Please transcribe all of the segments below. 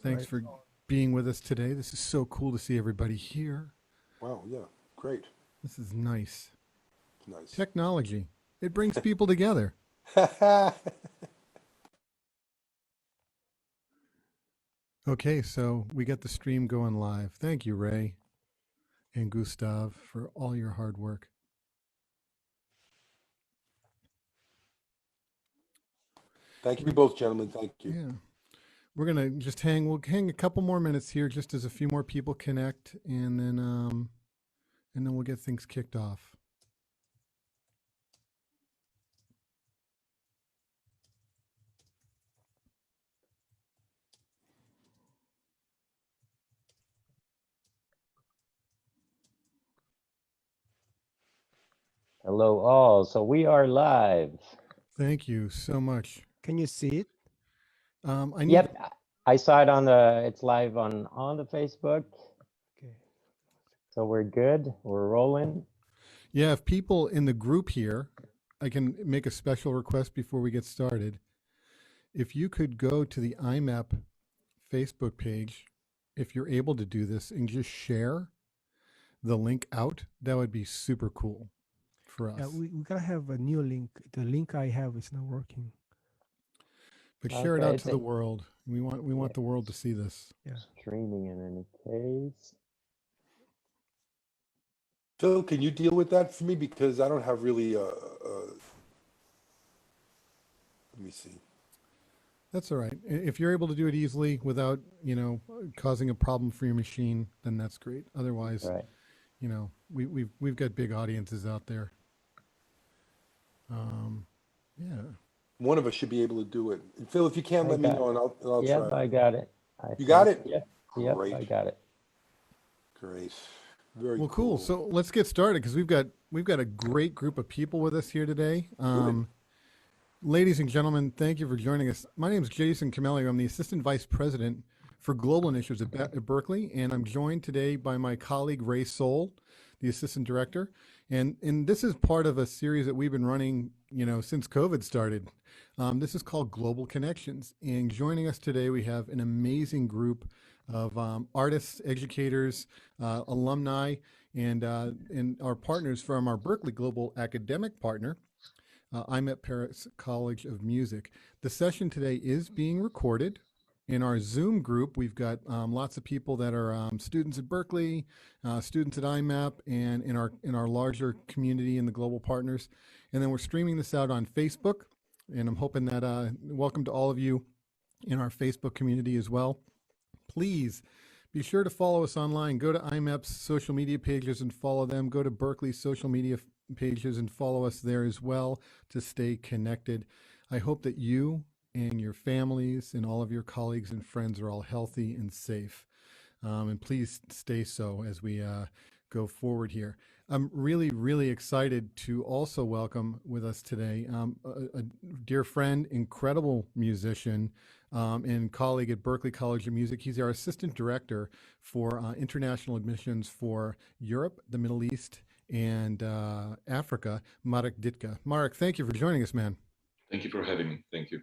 Thanks Right. for being with us today. This is so cool to see everybody here. Wow, yeah, great. This is nice. Nice. Technology. It brings people together. Okay, so we got the stream going live. Thank you, Ray and Gustav, for all your hard work. Thank you both, gentlemen. Thank you. Yeah. We're gonna just we'll hang a couple more minutes here just as a few more people connect, and then we'll get things kicked off. Hello all. So we are live. Thank you so much. Can you see it? Yep, I saw it on it's live on the Facebook. Okay. So we're good. We're rolling. Yeah, if people in the group here, I can make a special request before we get started. If you could go to the IMEP Facebook page, if you're able to do this, and just share the link out, that would be super cool for us. Yeah, we gotta have a new link. The link I have is not working. But share it out to the world. We want the world to see this. Yeah. Streaming in any case. Phil, can you deal with that for me? Because I don't have really let me see. That's all right. If you're able to do it easily without, causing a problem for your machine, then that's great. Otherwise, right. We've got big audiences out there. Yeah. One of us should be able to do it. And Phil, if you can't, let me know, and I'll try. Yep, I got it. You got it? Yep, Great. I got it. Great. Very well, cool. So let's get started because we've got a great group of people with us here today. Ladies and gentlemen, thank you for joining us. My name is Jason Camelli. I'm the Assistant Vice President for Global Initiatives at Berkeley, and I'm joined today by my colleague Ray Soul, the Assistant Director. And this is part of a series that we've been running, since COVID started. This is called Global Connections. And joining us today, we have an amazing group of artists, educators, alumni, and our partners from our Berklee Global Academic Partner, IMEP Paris College of Music. The session today is being recorded. In our Zoom group, we've got lots of people that are students at Berkeley, students at IMEP, and in our larger community and the global partners. And then we're streaming this out on Facebook, and I'm hoping that welcome to all of you in our Facebook community as well. Please be sure to follow us online. Go to IMEP's social media pages and follow them. Go to Berkeley's social media pages and follow us there as well to stay connected. I hope that you and your families and all of your colleagues and friends are all healthy and safe. And please stay so as we go forward here. I'm really, really excited to also welcome with us today a dear friend, incredible musician, and colleague at Berklee College of Music. He's our Assistant Director for International Admissions for Europe, the Middle East, and Africa, Marek Ditka. Marek, thank you for joining us, man. Thank you for having me. Thank you.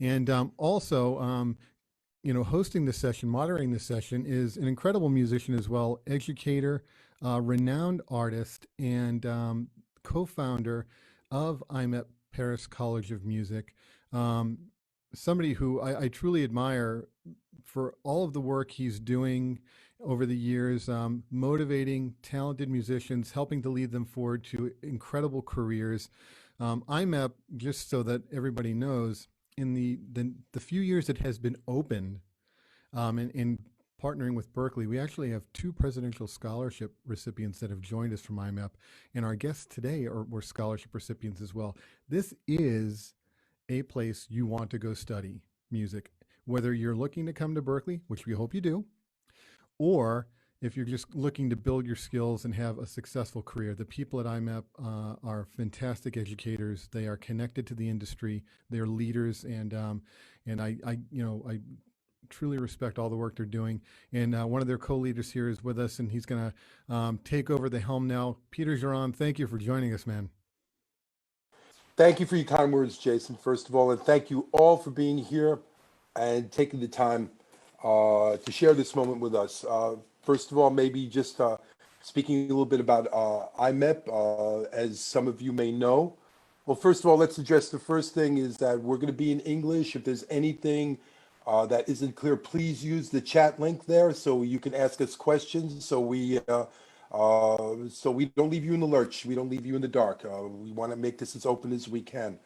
And also, hosting this session, moderating this session is an incredible musician as well, educator, renowned artist, and co-founder of IMEP Paris College of Music. Somebody who I truly admire for all of the work he's doing over the years, motivating talented musicians, helping to lead them forward to incredible careers. IMEP, just so that everybody knows, in the few years it has been open, in partnering with Berkeley, we actually have 2 presidential scholarship recipients that have joined us from IMEP, and our guests today were scholarship recipients as well. This is a place you want to go study music, whether you're looking to come to Berkeley, which we hope you do, or if you're just looking to build your skills and have a successful career. The people at IMEP are fantastic educators. They are connected to the industry. They're leaders, and I truly respect all the work they're doing. And one of their co-leaders here is with us, and he's going to take over the helm now. Peter Giron, thank you for joining us, man. Thank you for your kind words, Jason, first of all, and thank you all for being here and taking the time to share this moment with us. First of all, maybe just speaking a little bit about IMEP, as some of you may know. Well, first of all, let's address the first thing is that we're going to be in English. If there's anything that isn't clear, please use the chat link there so you can ask us questions. So we don't leave you in the lurch. We don't leave you in the dark. We want to make this as open as we can.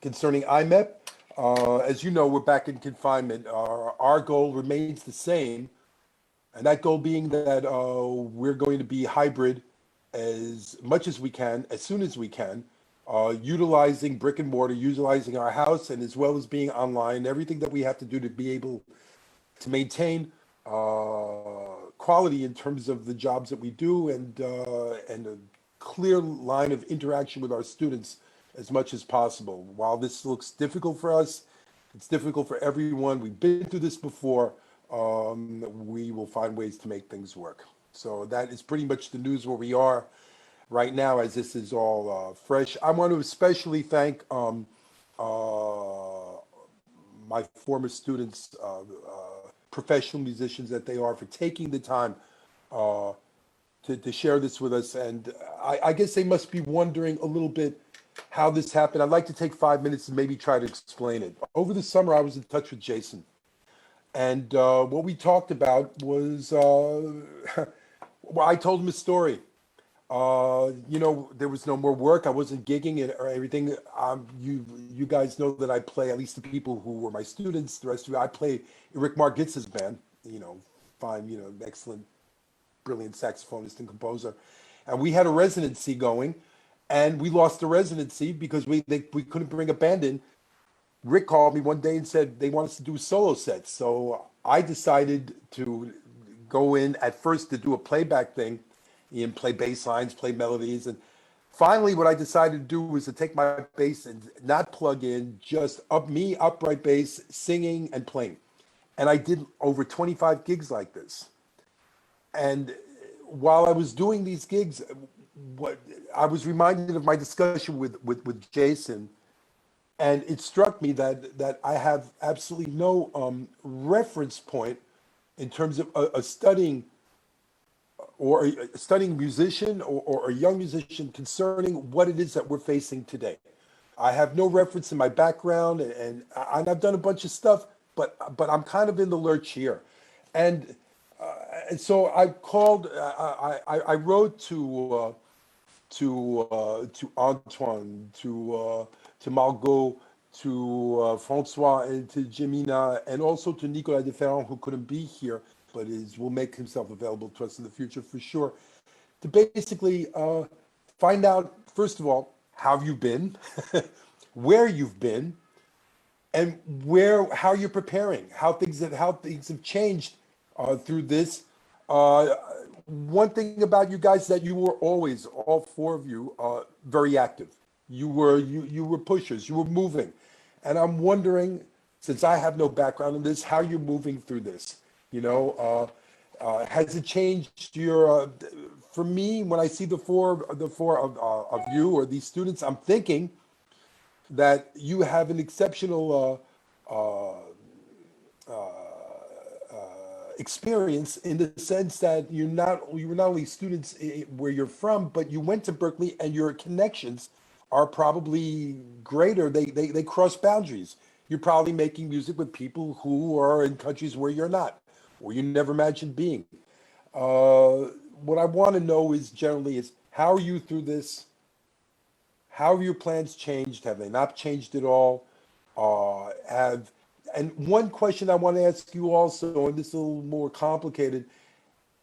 Concerning IMEP, as you know, we're back in confinement. Our goal remains the same, and that goal being that we're going to be hybrid as much as we can, as soon as we can, utilizing brick and mortar, utilizing our house, and as well as being online, everything that we have to do to be able to maintain quality in terms of the jobs that we do and a clear line of interaction with our students as much as possible. While this looks difficult for us, it's difficult for everyone. We've been through this before. We will find ways to make things work. So that is pretty much the news where we are right now, as this is all fresh. I want to especially thank my former students, professional musicians that they are, for taking the time to share this with us. And I guess they must be wondering a little bit how this happened. I'd like to take 5 minutes and maybe try to explain it. Over the summer, I was in touch with Jason. And what we talked about was, well, I told him a story. There was no more work. I wasn't gigging or everything. You guys know that I play, at least the people who were my students, the rest of you, I play Rick Margitza's band, fine, excellent, brilliant saxophonist and composer. And we had a residency going, and we lost the residency because we couldn't bring a band in. Rick called me one day and said they want us to do solo sets. So I decided to go in at first to do a playback thing and play bass lines, play melodies. And finally, what I decided to do was to take my bass and not plug in, just upright bass, singing and playing. And I did over 25 gigs like this. And while I was doing these gigs, I was reminded of my discussion with Jason. And it struck me that I have absolutely no reference point in terms of a studying musician or a young musician concerning what it is that we're facing today. I have no reference in my background, and I've done a bunch of stuff, but I'm kind of in the lurch here, and so I called. I wrote to Antoine, to Margot, to Francois, and to Jemina, and also to Nicolas Deferrand, who couldn't be here, but will make himself available to us in the future for sure, to basically find out, first of all, how you've been, where you've been, and how you're preparing, how things have changed through this. One thing about you guys, that you were always, all four of you, very active. You were pushers, you were moving. And I'm wondering, since I have no background in this, how you're moving through this. Has it changed your, for me, when I see the four of you or these students, I'm thinking that you have an exceptional experience, in the sense that you were not only students where you're from, but you went to Berkeley, and your connections are probably greater. They cross boundaries. You're probably making music with people who are in countries where you're not, or you never imagined being. What I want to know is generally is, how are you through this? How have your plans changed? Have they not changed at all? And one question I want to ask you also, and this is a little more complicated,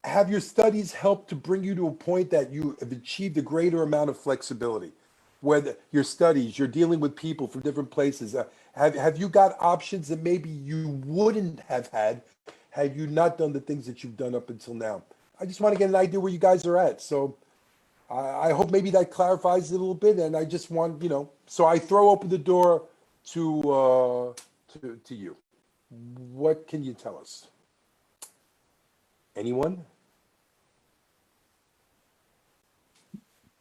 have your studies helped to bring you to a point that you have achieved a greater amount of flexibility? Whether your studies, you're dealing with people from different places, have you got options that maybe you wouldn't have had you not done the things that you've done up until now? I just want to get an idea where you guys are at. So I hope maybe that clarifies it a little bit. And I just want, so I throw open the door to you. What can you tell us? Anyone?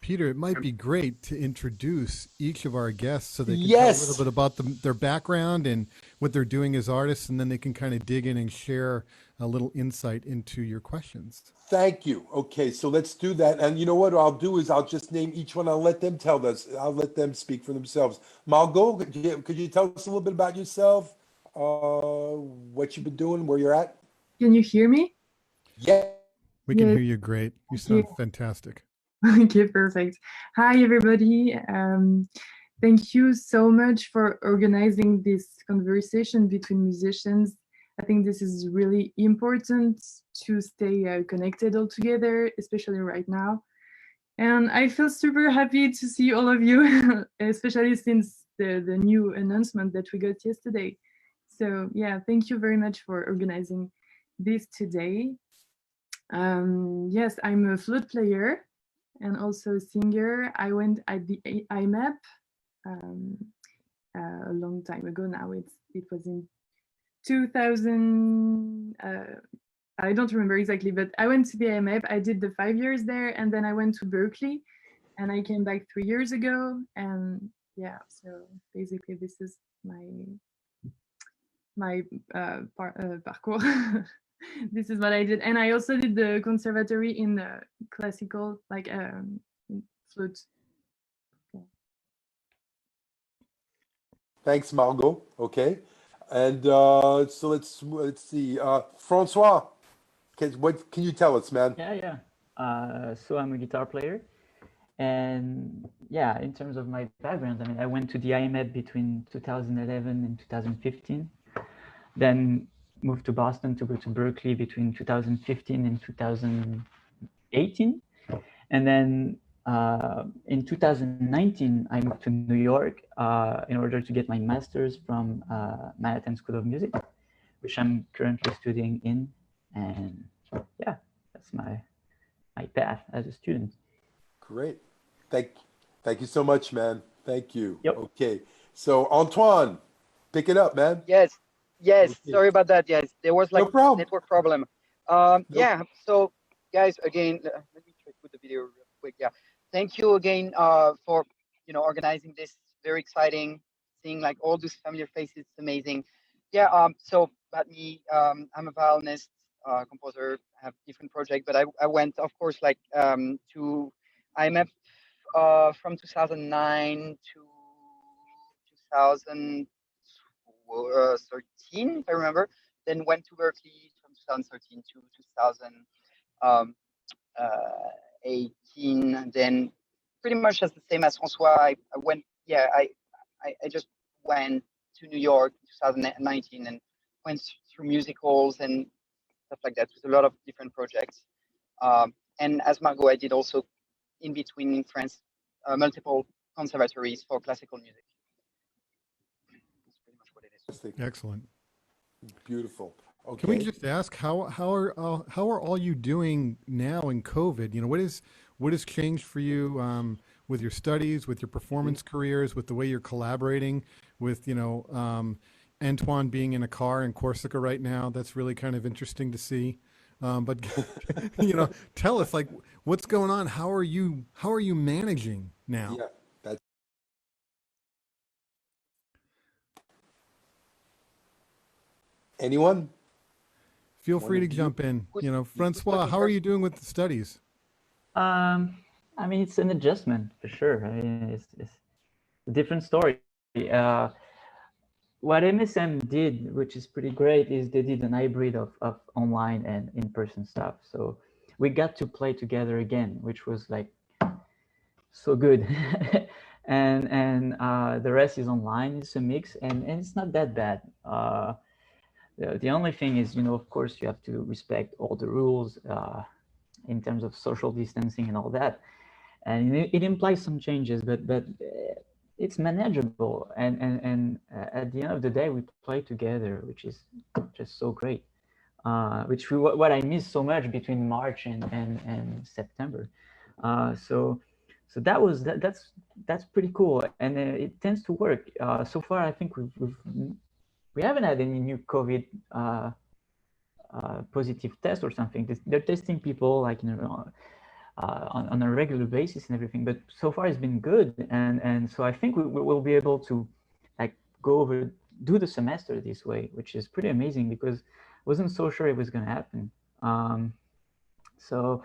Peter, it might be great to introduce each of our guests so they can tell a Yes. little bit about their background and what they're doing as artists, and then they can kind of dig in and share a little insight into your questions. Thank you. Okay, so let's do that. And you know what I'll do is I'll just name each one. I'll let them tell us. I'll let them speak for themselves. Margot, could you tell us a little bit about yourself? What you've been doing, where you're at? Can you hear me? Yeah. We can Yes. hear you great. You sound fantastic. Okay, perfect. Hi, everybody. Thank you so much for organizing this conversation between musicians. I think this is really important to stay connected all together, especially right now. And I feel super happy to see all of you, especially since the new announcement that we got yesterday. So yeah, thank you very much for organizing this today. Yes, I'm a flute player and also a singer. I went at the IMEP a long time ago now. It was in 2000. I don't remember exactly, but I went to the IMEP. I did the 5 years there, and then I went to Berkeley, and I came back 3 years ago. And yeah, so basically this is my parcours. This is what I did, and I also did the conservatory in classical, like in flute. Okay. Thanks, Margot. Okay. And so let's see. Francois, what can you tell us, man? So I'm a guitar player, and yeah, in terms of my background, I mean, I went to the IMEP between 2011 and 2015, then moved to Boston to go to Berkeley between 2015 and 2018, and then in 2019 I moved to New York in order to get my master's from Manhattan School of Music, which I'm currently studying in, and yeah, that's my path as a student. Great. Thank you so much, man. Thank you. Yep. Okay. So Antoine, pick it up, man. Yes. Okay. Sorry about that. Yes, there was like No problem. network problem. Yeah. So guys, again, let me try to put the video real quick. Yeah. Thank you again for organizing this. Very exciting. Seeing like all these familiar faces. It's amazing. Yeah. So about me, I'm a violinist, composer. I have different projects, but I went, of course, like to IMEP from 2009 to 2013, if I remember. Then went to Berkeley from 2013 to 2018. And then pretty much as the same as Francois, I went, yeah, I just went to New York in 2019 and went through musicals and stuff like that with a lot of different projects. And as Margot, I did also in between in France, multiple conservatories for classical music. That's pretty much what it is. Excellent. Beautiful. Okay. Can we just ask how are all you doing now in COVID? You know, what has changed for you with your studies, with your performance careers, with the way you're collaborating, with Antoine being in a car in Corsica right now? That's really kind of interesting to see. But tell us, like, what's going on? How are you managing now? Yeah. That's anyone? Feel free to jump in. Francois, how are you doing with the studies? I mean, it's an adjustment for sure. I mean, it's a different story. What MSM did, which is pretty great, is they did an hybrid of online and in-person stuff. So we got to play together again, which was like so good. and the rest is online. It's a mix, and it's not that bad. The only thing is, of course, you have to respect all the rules in terms of social distancing and all that. And it implies some changes, but it's manageable. And at the end of the day, we play together, which is just so great. What I miss so much between March and September. So that's pretty cool, and it tends to work. So far, I think we haven't had any new COVID positive test or something. They're testing people like on a regular basis and everything. But so far it's been good, and so I think we will be able to like do the semester this way, which is pretty amazing because I wasn't so sure it was going to happen. So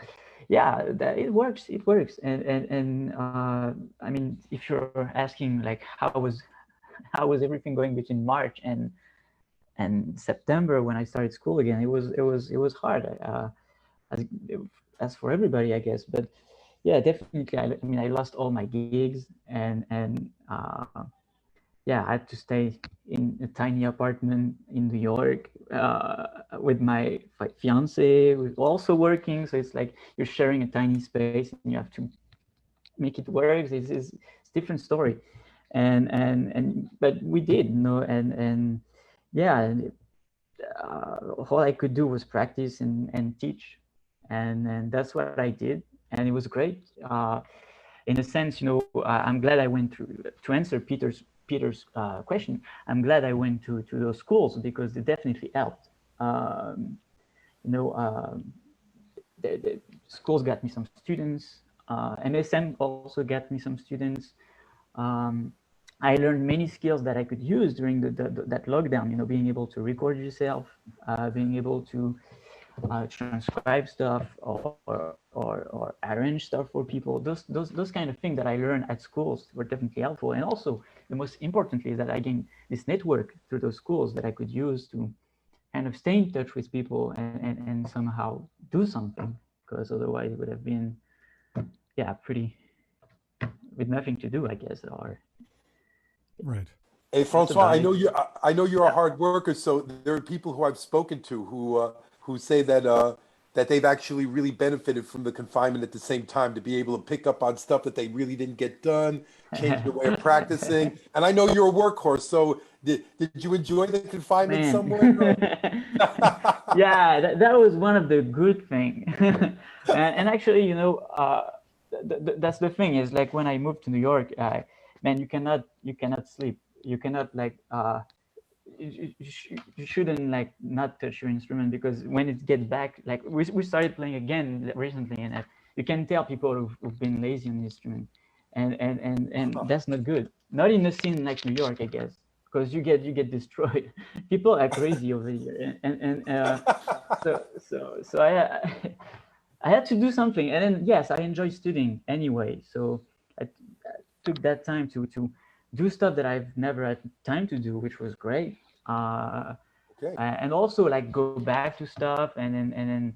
yeah, it works. It works, and I mean, if you're asking like how was everything going between March and September when I started school again, it was hard. As for everybody, I guess, but yeah, definitely. I mean, I lost all my gigs, and yeah, I had to stay in a tiny apartment in New York with my fiance, who's also working. So it's like you're sharing a tiny space, and you have to make it work. It's a different story, and but we did, you know, and yeah, all I could do was practice and teach, and that's what I did, and it was great. In a sense, you know, I'm glad I went to answer Peter's question. I'm glad I went to those schools because they definitely helped. You know, the schools got me some students. MSM also got me some students. I learned many skills that I could use during that lockdown. You know, being able to record yourself, being able to transcribe stuff or arrange stuff for people. Those kind of things that I learned at schools were definitely helpful. And also, the most importantly is that I gained this network through those schools that I could use to kind of stay in touch with people and somehow do something, because otherwise it would have been, yeah, pretty with nothing to do, I guess. Or right. Hey, Francois, I know you're a hard worker, so there are people who I've spoken to who say that that they've actually really benefited from the confinement at the same time to be able to pick up on stuff that they really didn't get done, change their way of practicing. And I know you're a workhorse, so did you enjoy the confinement somewhere? Yeah, that was one of the good things. And actually, you know, that's the thing is like when I moved to New York, man, you cannot sleep. You cannot like you shouldn't like not touch your instrument, because when it gets back, like we started playing again recently, and you can tell people who've been lazy on the instrument, and that's not good. Not in a scene like New York, I guess, because you get destroyed. People are crazy over here, and so I had to do something, and then yes, I enjoy studying anyway, so I took that time to do stuff that I've never had time to do, which was great. Okay. And also like go back to stuff and then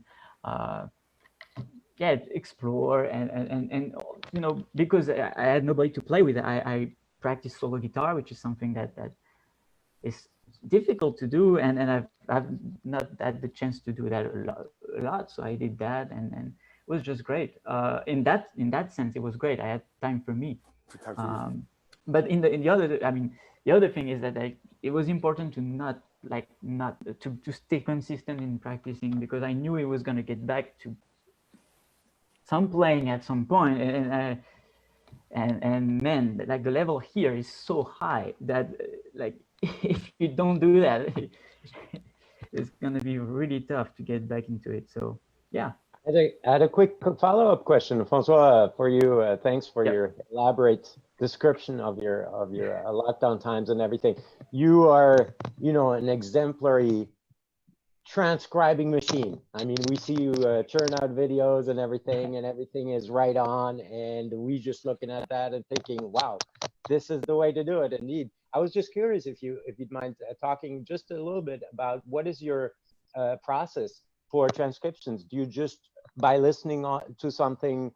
yeah, explore and you know, because I had nobody to play with. I practiced solo guitar, which is something that is difficult to do, and I've not had the chance to do that a lot. So I did that, and it was just great. In that sense, it was great. I had time for me. But in the other, I mean, the other thing is that it was important to not to stay consistent in practicing, because I knew it was going to get back to some playing at some point, and man, like the level here is so high that like if you don't do that, it's going to be really tough to get back into it. So yeah. I had a quick follow-up question, Francois, for you. Thanks for your elaborate description of your lockdown times and everything. You are, you know, an exemplary transcribing machine. I mean, we see you churn out videos and everything is right on, and we just looking at that and thinking, wow, this is the way to do it. Indeed. I was just curious if you'd mind talking just a little bit about what is your process for transcriptions. Do you just, by listening to something,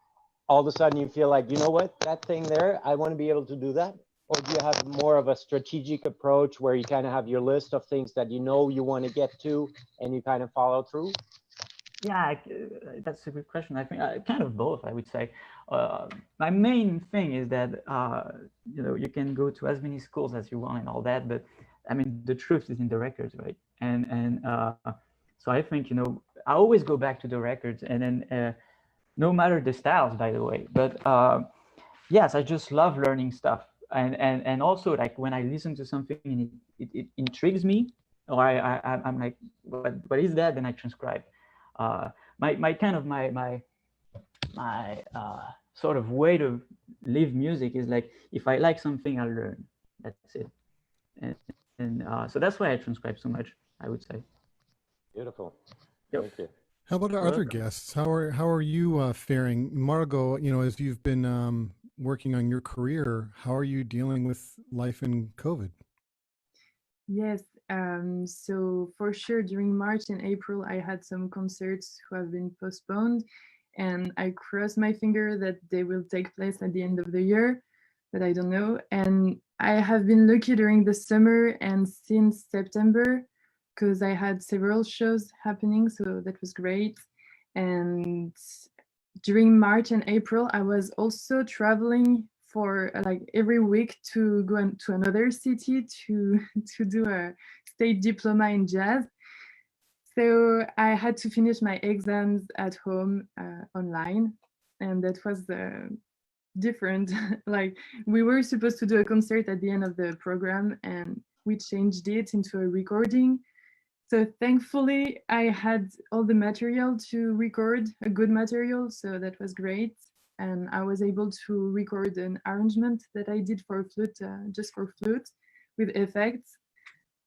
all of a sudden you feel like, you know what, that thing there, I want to be able to do that? Or do you have more of a strategic approach where you kind of have your list of things that you know you want to get to and you kind of follow through? Yeah, that's a good question. I think kind of both, I would say. My main thing is that, you know, you can go to as many schools as you want and all that, but I mean, the truth is in the records, right? And so I think, you know, I always go back to the records, and then no matter the styles, by the way. But yes, I just love learning stuff. And also, like, when I listen to something and it intrigues me, or I'm like, what is that? Then I transcribe. My my sort of way to live music is like, if I like something, I'll learn. That's it. And so that's why I transcribe so much, I would say. Beautiful. Yep. Thank you. How about our You're other welcome. guests? How are you faring, Margot? You know, as you've been working on your career, how are you dealing with life in COVID? Yes, so for sure during March and April, I had some concerts who have been postponed, and I cross my finger that they will take place at the end of the year, but I don't know. And I have been lucky during the summer and since September, because I had several shows happening, so that was great. And during March and April, I was also traveling for like every week to go to another city to to do a state diploma in jazz. So I had to finish my exams at home online, and that was different. Like we were supposed to do a concert at the end of the program, and we changed it into a recording. So thankfully, I had all the material to record, a good material, so that was great. And I was able to record an arrangement that I did for flute, just for flute, with effects.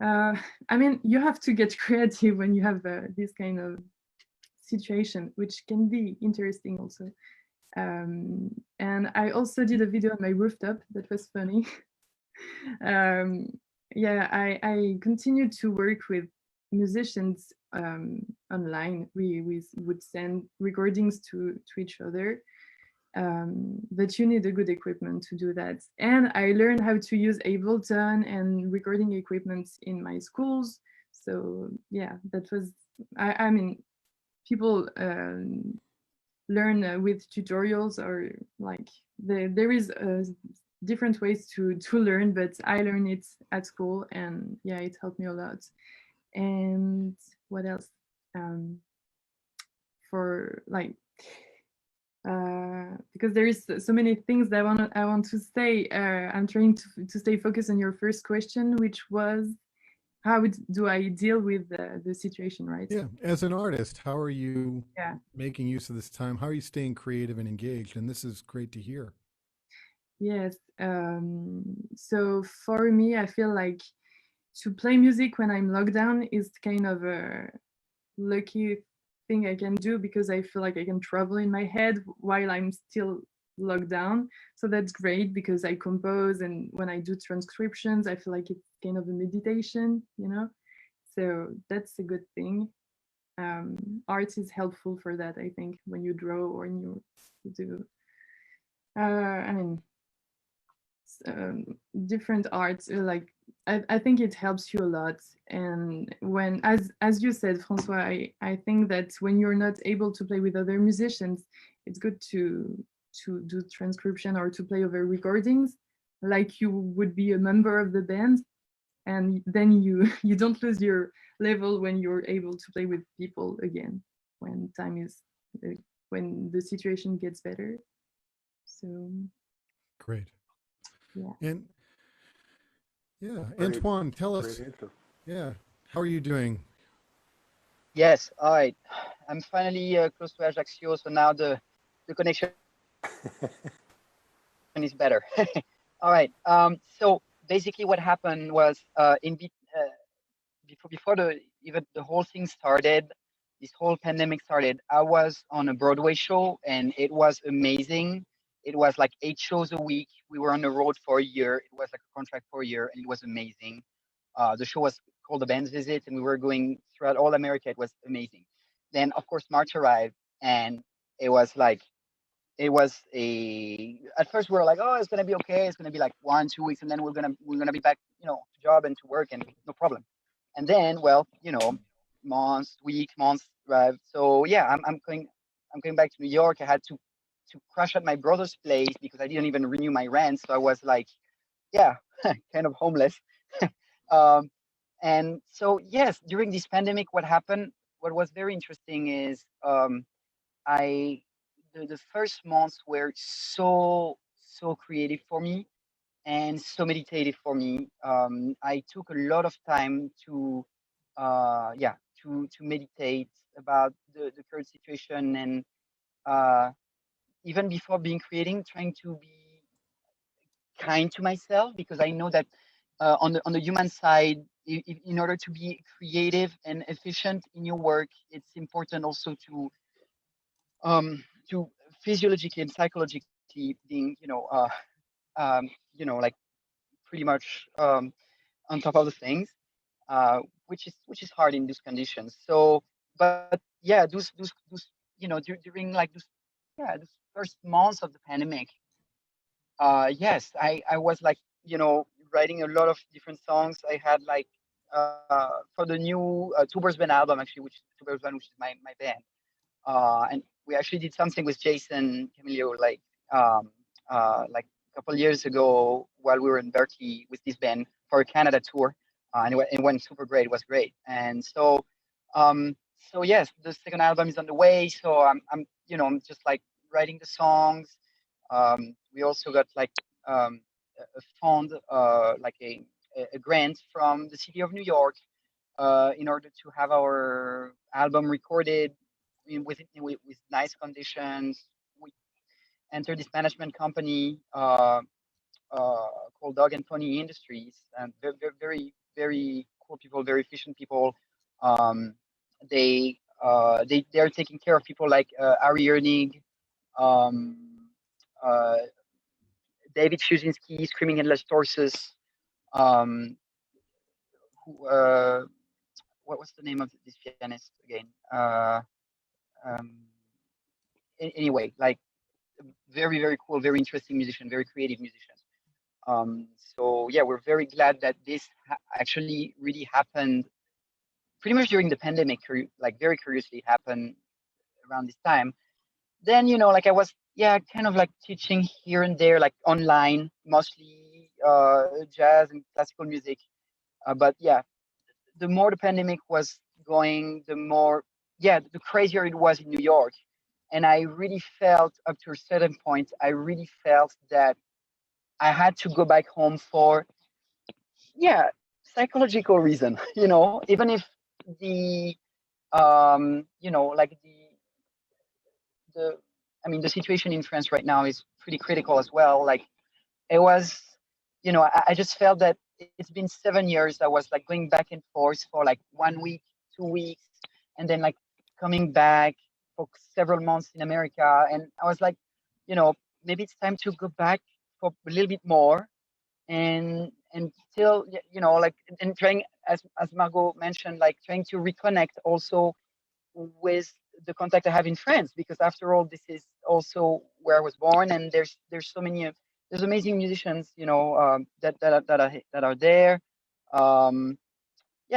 I mean, you have to get creative when you have this kind of situation, which can be interesting also. And I also did a video on my rooftop that was funny. Yeah, I continued to work with musicians online. We would send recordings to each other, but you need a good equipment to do that. And I learned how to use Ableton and recording equipment in my schools. So yeah, that was, I mean, people learn with tutorials, or like there is different ways to learn, but I learned it at school, and yeah, it helped me a lot. And what else? For like because there is so many things that I want to say. I'm trying to stay focused on your first question, which was how do I deal with the situation, right? Yeah, as an artist, how are you Yeah. making use of this time? How are you staying creative and engaged? And this is great to hear. Yes. So for me, I feel like to play music when I'm locked down is kind of a lucky thing I can do, because I feel like I can travel in my head while I'm still locked down. So that's great because I compose, and when I do transcriptions, I feel like it's kind of a meditation, you know? So that's a good thing. Art is helpful for that, I think, when you draw or you do, I mean, different arts, like I think it helps you a lot. And when, as you said, Francois, I think that when you're not able to play with other musicians, it's good to do transcription or to play over recordings, like you would be a member of the band, and then you you don't lose your level when you're able to play with people again, when time is when the situation gets better. So Great. yeah. And yeah, Great, Antoine, tell great us, answer. yeah, how are you doing? Yes, all right. I'm finally close to Ajaccio, so now the connection is better. All right. So basically, what happened was before the even the whole thing started, this whole pandemic started, I was on a Broadway show, and it was amazing. It was like 8 shows a week. We were on the road for a year. It was like a contract for a year, and it was amazing. The show was called The Band's Visit, and we were going throughout all America. It was amazing. Then, of course, March arrived, and it was like, it was a, at first we were like, oh, it's gonna be okay. It's gonna be like 1, 2 weeks, and then we're gonna be back, to job and to work, and no problem. And then, well, months arrived. So yeah, I'm going back to New York. I had to crash at my brother's place because I didn't even renew my rent. So I was like, yeah, kind of homeless. um, and so yes, during this pandemic, what happened? What was very interesting is I the first months were so creative for me and so meditative for me. I took a lot of time to yeah, to meditate about the current situation, and uh, even before being creating, trying to be kind to myself, because I know that on the human side, in order to be creative and efficient in your work, it's important also to physiologically and psychologically being, like pretty much on top of the things, which is hard in these conditions. So, but yeah, those during like those first months of the pandemic, yes, I was like, writing a lot of different songs. I had like for the new Tubers Band album, actually, which Tubers Band, which is my band, and we actually did something with Jason Camilio like a couple years ago while we were in Berkeley with this band for a Canada tour, and it went super great. It was great, and so yes, the second album is on the way. So I'm just like writing the songs. We also got like a fund, like a grant from the city of New York, in order to have our album recorded with nice conditions. We entered this management company called Dog and Pony Industries, and very, very cool people, very efficient people. They are taking care of people like Ari Ernig, um, uh, David Shuzinski, Screaming Endless Horses. Who, what was the name of this pianist again? Anyway, like very, very cool, very interesting musician, very creative musicians. So yeah, we're very glad that this actually really happened pretty much during the pandemic, like very curiously happened around this time. Then, like I was, kind of like teaching here and there, like online, mostly jazz and classical music. But yeah, the more the pandemic was going, the crazier it was in New York. And I really felt, up to a certain point, I really felt that I had to go back home for, psychological reason, even if the, like the situation in France right now is pretty critical as well. Like it was, I just felt that it's been 7 years. I was like going back and forth for like 1 week, 2 weeks, and then like coming back for several months in America. And I was like, maybe it's time to go back for a little bit more, and still, like, and trying, as Margot mentioned, like trying to reconnect also with the contact I have in France, because after all, this is also where I was born, and there's so many there's amazing musicians, that are there.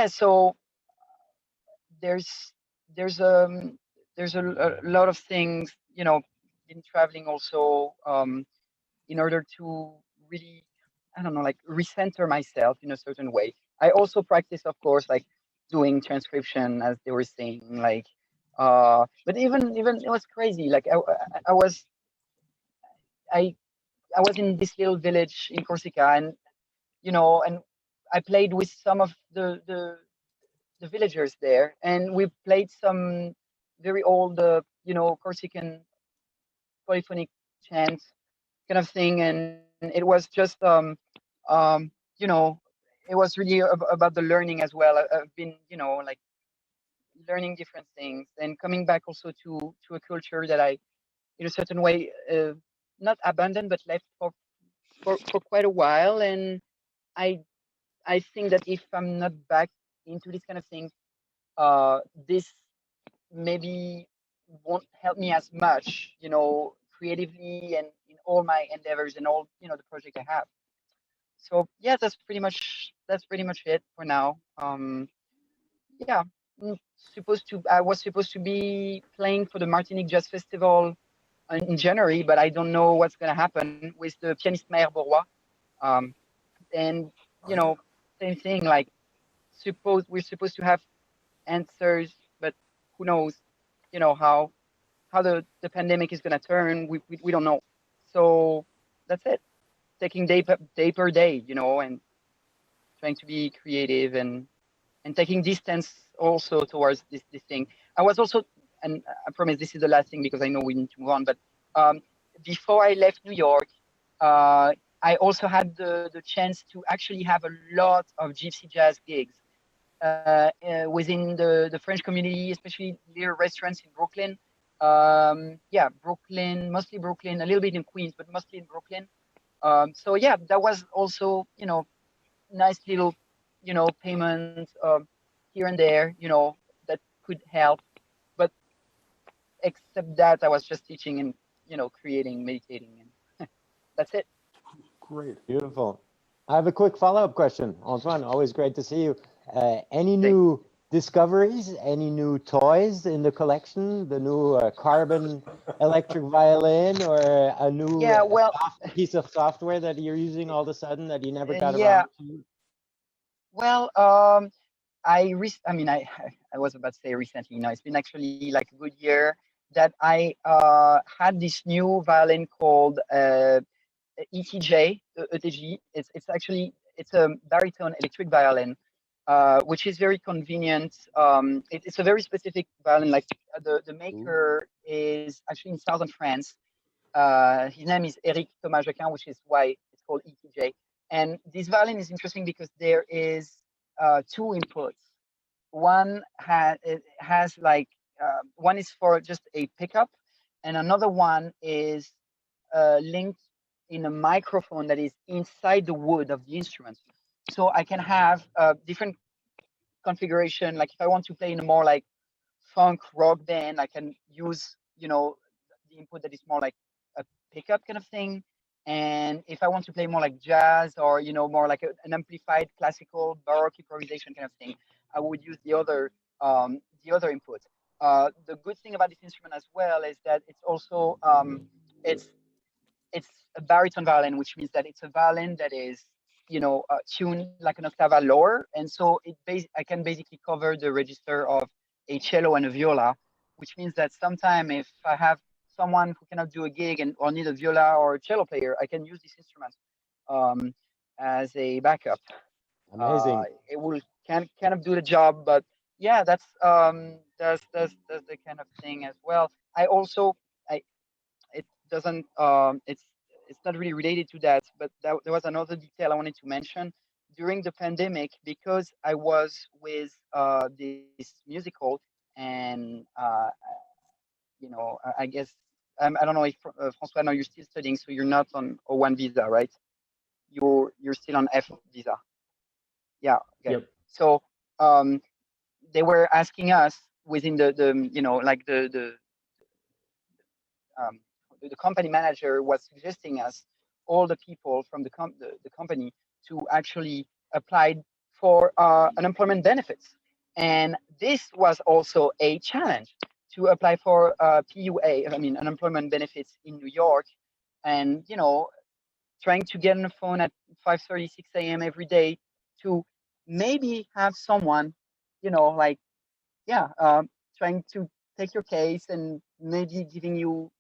So there's there's um there's a lot of things, in traveling also, in order to really, I don't know, like recenter myself in a certain way. I also practice, of course, like doing transcription, as they were saying, like, but even it was crazy. Like I was in this little village in Corsica, and and I played with some of the villagers there, and we played some very old, Corsican polyphonic chants kind of thing, and it was just it was really about the learning as well. I've been, like learning different things and coming back also to a culture that I, in a certain way, not abandoned but left for quite a while. And I think that if I'm not back into this kind of thing, this maybe won't help me as much, creatively and in all my endeavors and all, the project I have. So yeah, that's pretty much it for now. Yeah, I was supposed to be playing for the Martinique Jazz Festival in January, but I don't know what's gonna happen with the pianist Maher Bourrois. And same thing, like we're supposed to have answers, but who knows, how the pandemic is gonna turn. We don't know. So that's it. Taking day per day, and trying to be creative and taking distance also towards this thing. I was also, and I promise this is the last thing because I know we need to move on, but before I left New York, I also had the chance to actually have a lot of gypsy jazz gigs within the French community, especially near restaurants in Brooklyn. Yeah, Brooklyn, mostly Brooklyn, a little bit in Queens, but mostly in Brooklyn. So yeah, that was also, nice little, payment here and there, that could help. But except that, I was just teaching and, creating, meditating, and that's it. Great. Beautiful. I have a quick follow-up question. Antoine, always great to see you. Any new discoveries, any new toys in the collection? The new carbon electric violin, or a new piece of software that you're using all of a sudden that you never got around to? Well, I mean, I was about to say recently. No, it's been actually like a good year that I had this new violin called ETJ, ETG. It's actually a baritone electric violin, which is very convenient. It's a very specific violin. Like the maker is actually in southern France. His name is Eric Thomas Jacquin, which is why it's called ETJ. And this violin is interesting because there is two inputs. One has like one is for just a pickup, and another one is linked in a microphone that is inside the wood of the instrument. So I can have different configuration. Like if I want to play in a more like funk rock band, I can use the input that is more like a pickup kind of thing. And if I want to play more like jazz or more like an amplified classical baroque improvisation kind of thing, I would use the other input. The good thing about this instrument as well is that it's also it's a baritone violin, which means that it's a violin that is tuned like an octave lower, and so I can basically cover the register of a cello and a viola, which means that sometime if I have someone who cannot do a gig or need a viola or a cello player, I can use this instrument as a backup. Amazing. It will kind of do the job, but yeah, that's the kind of thing as well. I also it doesn't it's not really related to that, but there was another detail I wanted to mention. During the pandemic, because I was with this musical, and I guess I don't know if François, no, you're still studying, so you're not on O1 visa, right? You're still on F visa. Yeah. Okay. Yep. So they were asking us within the company manager was suggesting us, all the people from the company, to actually apply for unemployment benefits. And this was also a challenge to apply for PUA, I mean, unemployment benefits in New York. And, trying to get on the phone at 5:30, 6 a.m. every day to maybe have someone, trying to take your case and maybe giving you,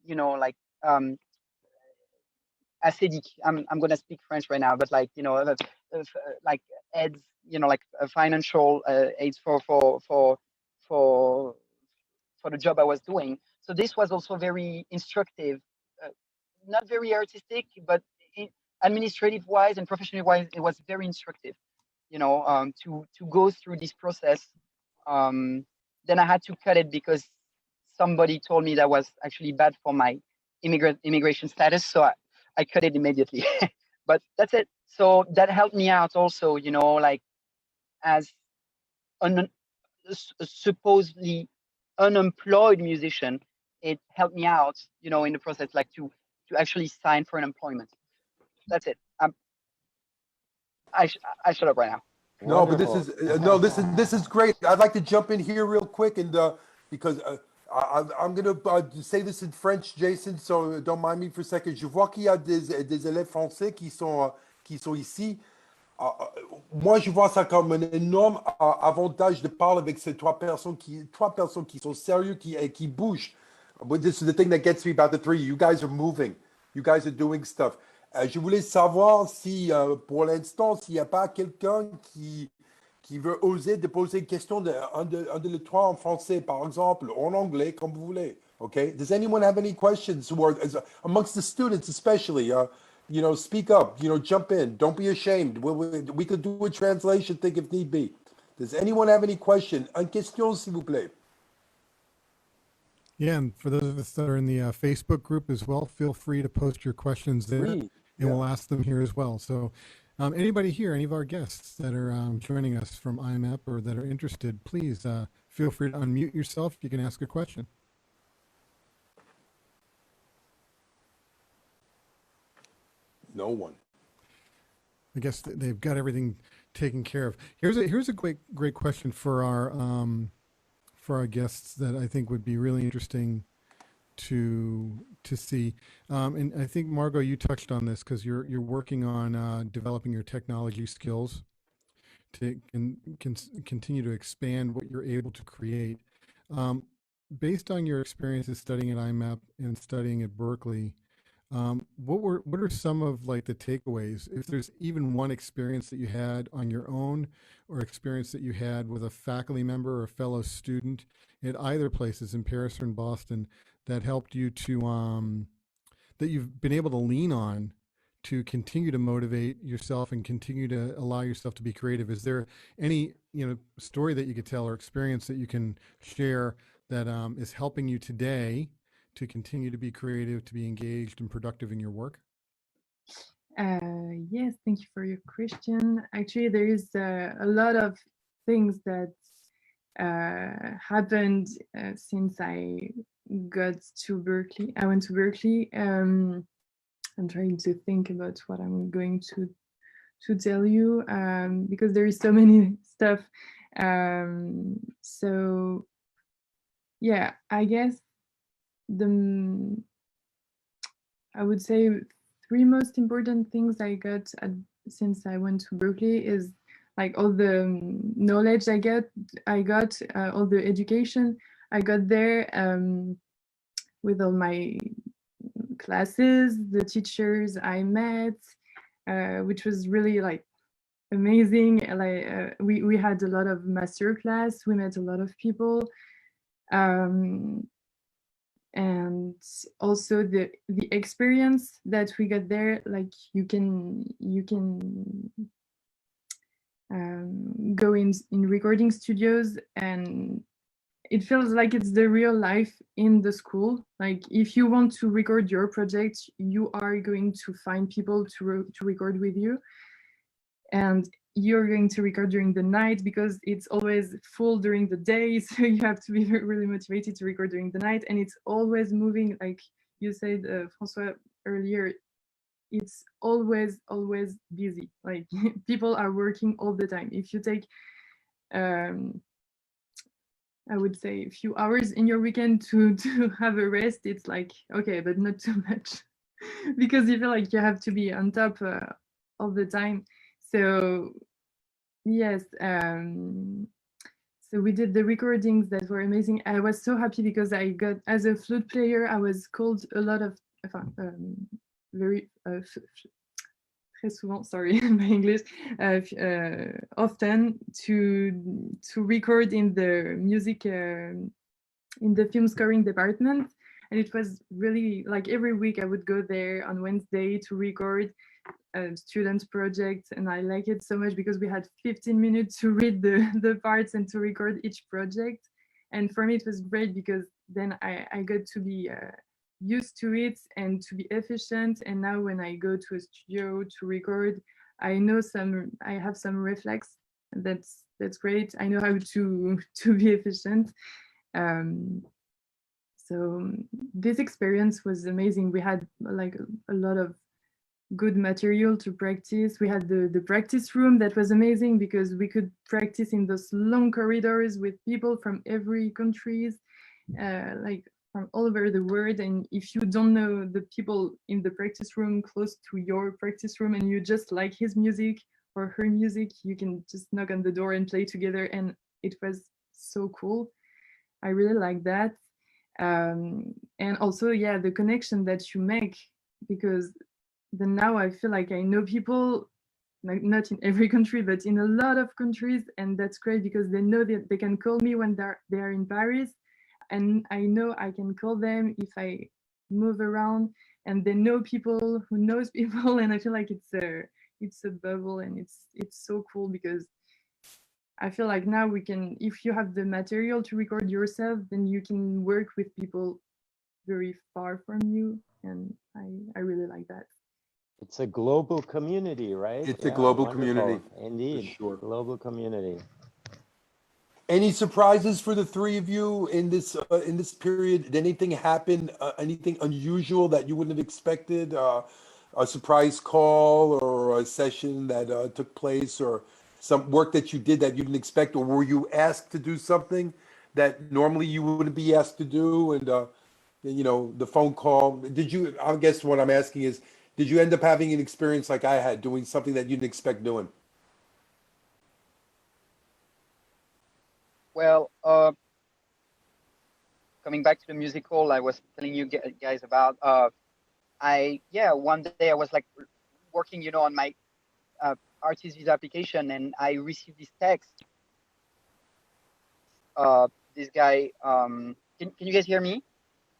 acédique. I'm gonna speak French right now, but like like aids, like financial aids for the job I was doing. So this was also very instructive, not very artistic, but administrative wise and professionally wise, it was very instructive. To go through this process. Then I had to cut it because somebody told me that was actually bad for my immigration status. So I cut it immediately. But that's it. So that helped me out also, like as a supposedly unemployed musician, it helped me out, in the process, like to actually sign for an employment. That's it. I shut up right now. No, but this is great. I'd like to jump in here real quick, and because I'm gonna say this in French, Jason, so don't mind me for a second. Je vois qu'il y a des élèves français qui sont ici. Moi, je vois ça comme un énorme avantage de parler avec ces trois personnes qui sont sérieux, qui bougent. But this is the thing that gets me about the three. You guys are moving. You guys are doing stuff. Je voulais savoir si, pour l'instant, s'il n'y a pas quelqu'un qui veut oser de poser une question un de les trois en français, par exemple, en anglais, comme vous voulez. Okay. Does anyone have any questions, or amongst the students especially? You know, speak up. You know, jump in. Don't be ashamed. We could do a translation thing if need be. Does anyone have any question? Une question, s'il vous plaît. Yeah, and for those of us that are in the Facebook group as well, feel free to post your questions there, and we'll ask them here as well. So anybody here, any of our guests that are joining us from IMEP or that are interested, please feel free to unmute yourself. You can ask a question. No one. I guess they've got everything taken care of. Here's a great question for our guests that I think would be really interesting to see. And I think Margot, you touched on this because you're working on developing your technology skills to continue to expand what you're able to create. Based on your experiences studying at IMEP and studying at Berkeley, what are some of like the takeaways? If there's even one experience that you had on your own or experience that you had with a faculty member or a fellow student at either places in Paris or in Boston that helped you to, that you've been able to lean on to continue to motivate yourself and continue to allow yourself to be creative? Is there any, story that you could tell or experience that you can share that is helping you today to continue to be creative, to be engaged and productive in your work? Yes, thank you for your question. Actually, there is a lot of things that happened since I got to Berkeley. I went to Berkeley. I'm trying to think about what I'm going to tell you because there is so many stuff. So yeah, I guess I would say three most important things I got since I went to Berkeley is like all the knowledge I got, all the education I got there with all my classes, the teachers I met, which was really like amazing. Like we had a lot of master class, we met a lot of people. And also the experience that we got there, like you can go in recording studios and it feels like it's the real life in the school. Like if you want to record your project, you are going to find people to record with you, and you're going to record during the night because it's always full during the day. So you have to be really motivated to record during the night. And it's always moving, like you said, François, earlier, it's always busy. Like people are working all the time. If you take, I would say a few hours in your weekend to have a rest, it's like, okay, but not too much because you feel like you have to be on top all the time. So yes, so we did the recordings that were amazing. I was so happy because I got, as a flute player, I was called a lot of, very, très souvent, sorry, my English, often to record in the music, in the film scoring department. And it was really like every week I would go there on Wednesday to record student projects, and I like it so much because we had 15 minutes to read the parts and to record each project. And for me it was great because then I got to be used to it and to be efficient. And now when I go to a studio to record, I have some reflex. That's great. I know how to be efficient. So this experience was amazing. We had like a lot of good material to practice. We had the practice room that was amazing because we could practice in those long corridors with people from every countries, like from all over the world. And if you don't know the people in the practice room close to your practice room and you just like his music or her music, you can just knock on the door and play together. And it was so cool. I really like that. And also, yeah, the connection that you make, because then now I feel like I know people, like not in every country, but in a lot of countries. And that's great because they know that they can call me when they're in Paris. and I know I can call them if I move around, and they know people who knows people, and I feel like it's a bubble, and it's so cool because I feel like now we can, if you have the material to record yourself, then you can work with people very far from you, and I really like that. It's a global community, right? It's a global community, Indeed, for sure. global community. Any surprises for the three of you in this period? Did anything happen? Anything unusual that you wouldn't have expected? A surprise call or a session that took place, or some work that you did that you didn't expect, or were you asked to do something that normally you wouldn't be asked to do? And you know, the phone call. Did you? I guess what I'm asking is, did you end up having an experience like I had, doing something that you didn't expect doing? Well, coming back to the musical I was telling you guys about, one day I was like working, you know, on my artist visa application, and I received this text. This guy, can you guys hear me?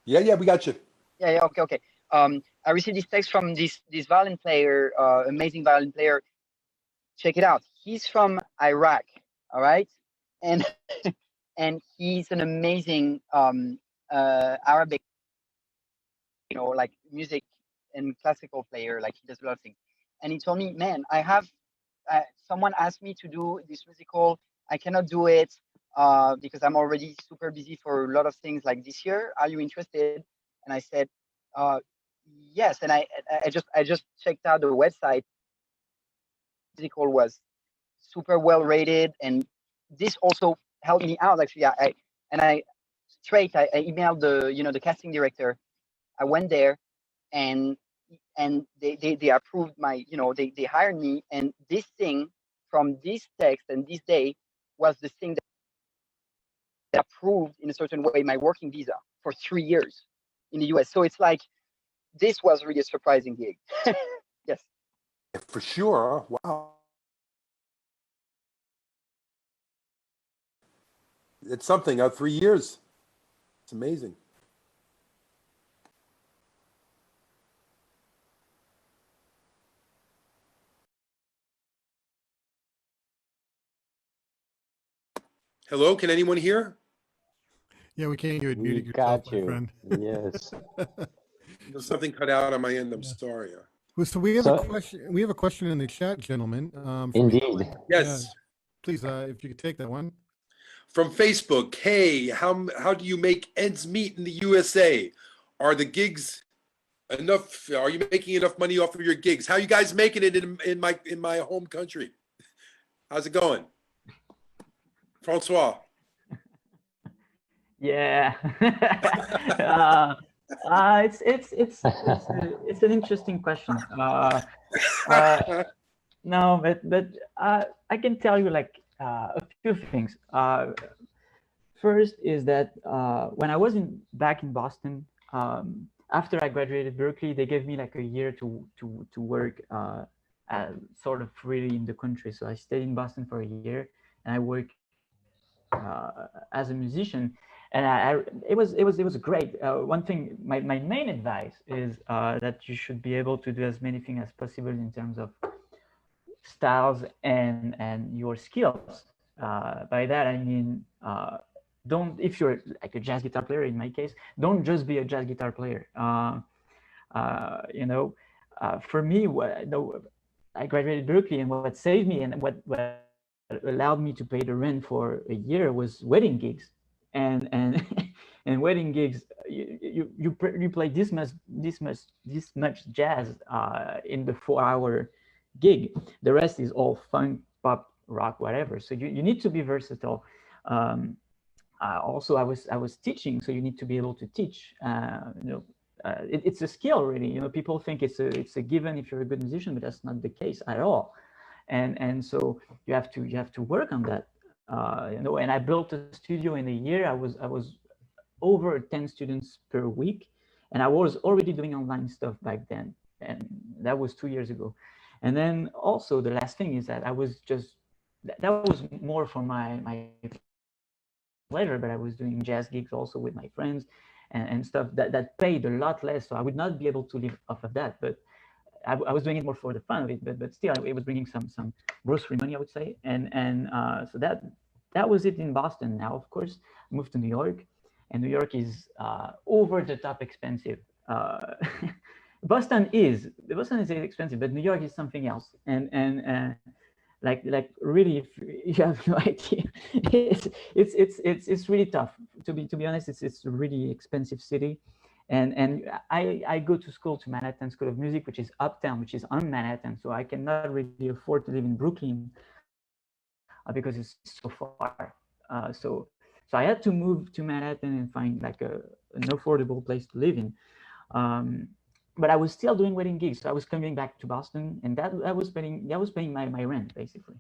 Yeah, we got you. Yeah, okay. I received this text from this violin player, amazing violin player. Check it out. He's from Iraq, all right, and and he's an amazing Arabic, you know, like music and classical player. Like, he does a lot of things. And he told me, man, I have someone asked me to do this musical. I cannot do it because I'm already super busy for a lot of things like this year. Are you interested? And I said, yes. And I just checked out the website. The musical was super well rated, and this also helped me out actually. I emailed the casting director. I went there, and they approved my, they hired me, and this thing from this text and this day was the thing that approved in a certain way my working visa for 3 years in the US. So it's like, this was really a surprising gig. Yes. For sure. Wow. It's something. 3 years. It's amazing. Hello, can anyone hear? Yeah, we can't. You had muted We yourself, got my you. friend. Yes. Something cut out on my end. I'm Yeah. sorry. Well, so we have So- a question. We have a question in the chat, gentlemen. From Indeed. Yes. Please, if you could take that one. From Facebook. Hey, how do you make ends meet in the USA? Are the gigs enough? Are you making enough money off of your gigs? How are you guys making it in my home country? How's it going? Francois. Yeah. It's an interesting question. No, but I can tell you like a few things. First is that when I was back in Boston, after I graduated Berkeley, they gave me like a year to work sort of freely in the country. So I stayed in Boston for a year, and I worked as a musician, and it was great. One thing, my main advice is that you should be able to do as many things as possible in terms of styles and your skills. By that I mean, don't, if you're like a jazz guitar player, in my case, don't just be a jazz guitar player. For me, I graduated Berkeley, and what saved me and what allowed me to pay the rent for a year was wedding gigs, and and wedding gigs. You play this much jazz in the 4-hour gig. The rest is all funk, pop, rock, whatever. So you need to be versatile. Also, I was teaching, so you need to be able to teach. It's a skill, really. People think it's a given if you're a good musician, but that's not the case at all. And so you have to work on that. And I built a studio in a year. I was over 10 students per week, and I was already doing online stuff back then, and that was 2 years ago. And then also the last thing is that I was just, that was more for my pleasure, but I was doing jazz gigs also with my friends and stuff that paid a lot less. So I would not be able to live off of that, but I was doing it more for the fun of it, but still it was bringing some grocery money, I would say. And so that was it in Boston. Now, of course, I moved to New York, and New York is over the top expensive. Boston is expensive, but New York is something else. And like really, if you have no idea, it's really tough. To be honest, it's a really expensive city. And I go to school to Manhattan School of Music, which is uptown, which is on Manhattan. So I cannot really afford to live in Brooklyn because it's so far. So I had to move to Manhattan and find like an affordable place to live in. But I was still doing wedding gigs. So I was coming back to Boston, and that was paying my rent basically.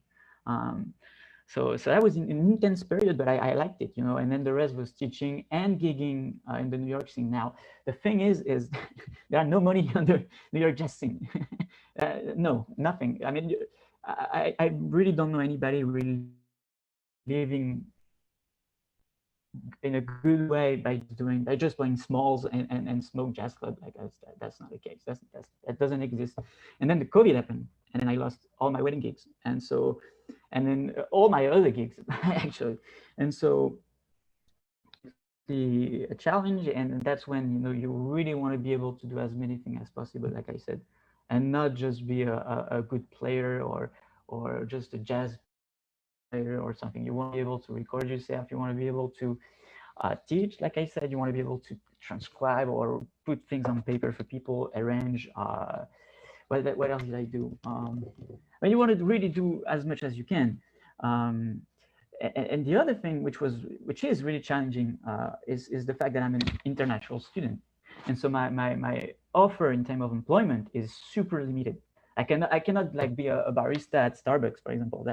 So that was an intense period, but I liked it, and then the rest was teaching and gigging in the New York scene. Now, the thing is there are no money on the New York jazz scene. No, nothing. I mean, I really don't know anybody really living in a good way by just playing smalls and smoke jazz club. Like that's not the case. That doesn't exist. And then the COVID happened, and then I lost all my wedding gigs, and then all my other gigs actually. And so the challenge, and that's when you really want to be able to do as many things as possible, like I said, and not just be a good player or just a jazz player or something. You want to be able to record yourself. You want to be able to teach, like I said. You want to be able to transcribe or put things on paper for people, arrange. What else did I do? You want to really do as much as you can. And the other thing, which is really challenging, is the fact that I'm an international student, and so my offer in terms of employment is super limited. I cannot like be a barista at Starbucks, for example.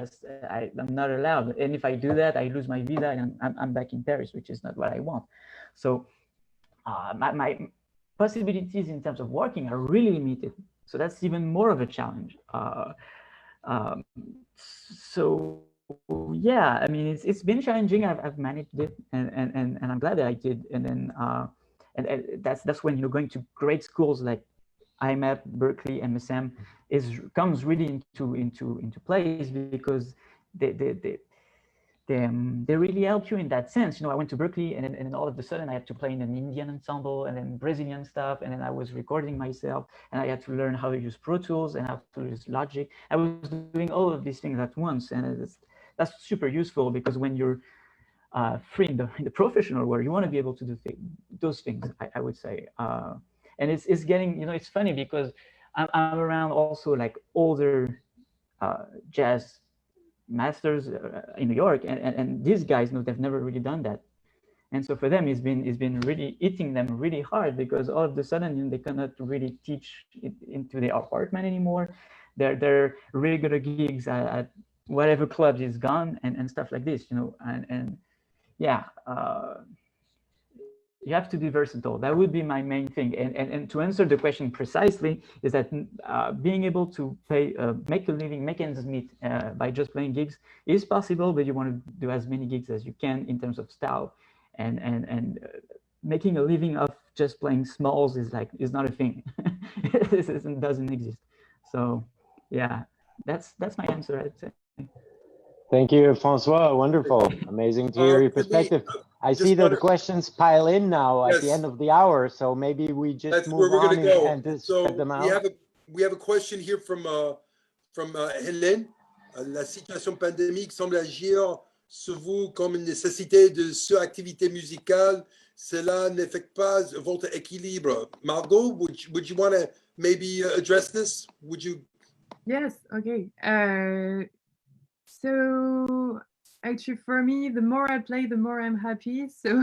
I'm not allowed. And if I do that, I lose my visa and I'm back in Paris, which is not what I want. So my possibilities in terms of working are really limited. So that's even more of a challenge. So yeah, I mean, it's been challenging. I've managed it, and I'm glad that I did. And then and that's when going to great schools like IMEP, Berkeley, and MSM comes really into place, because they really help you in that sense. I went to Berkeley, and then all of a sudden I had to play in an Indian ensemble and then Brazilian stuff, and then I was recording myself, and I had to learn how to use Pro Tools and how to use Logic. I was doing all of these things at once, and that's super useful, because when you're free in the professional world, you want to be able to do those things. I would say, and it's getting it's funny, because I'm around also like older jazz masters in New York, and these guys they've never really done that, and so for them it's been really hitting them really hard, because all of a sudden they cannot really teach it into their apartment anymore. Their regular gigs at whatever clubs is gone, and stuff like this, and yeah, you have to be versatile. That would be my main thing. And to answer the question precisely, is that being able to make a living, make ends meet by just playing gigs is possible, but you want to do as many gigs as you can in terms of style, and making a living of just playing smalls is not a thing. It doesn't exist. So yeah, that's my answer, I'd say. Thank you, Francois. Wonderful. Amazing to hear your perspective. I see that the questions pile in now at the end of the hour, so maybe we just move on and spread them out. We have a question here from Hélène. La situation pandémique semble agir sur vous comme une nécessité de suractivité musicale. Cela n'affecte pas votre équilibre. Margot, would you want to maybe address this? Would you? Yes. Okay. So actually, for me, the more I play, the more I'm happy. So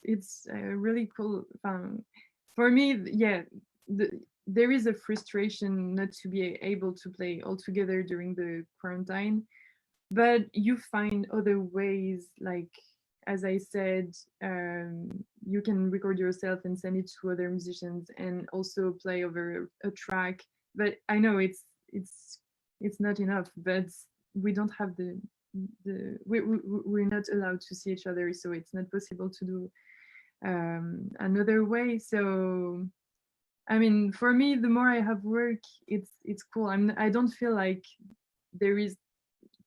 it's really cool. For me, yeah, there is a frustration not to be able to play all together during the quarantine, but you find other ways. Like, as I said, you can record yourself and send it to other musicians, and also play over a track. But I know it's not enough, but we don't have the we're not allowed to see each other, so it's not possible to do another way. So I mean, for me, the more I have work, it's cool. I don't feel like there is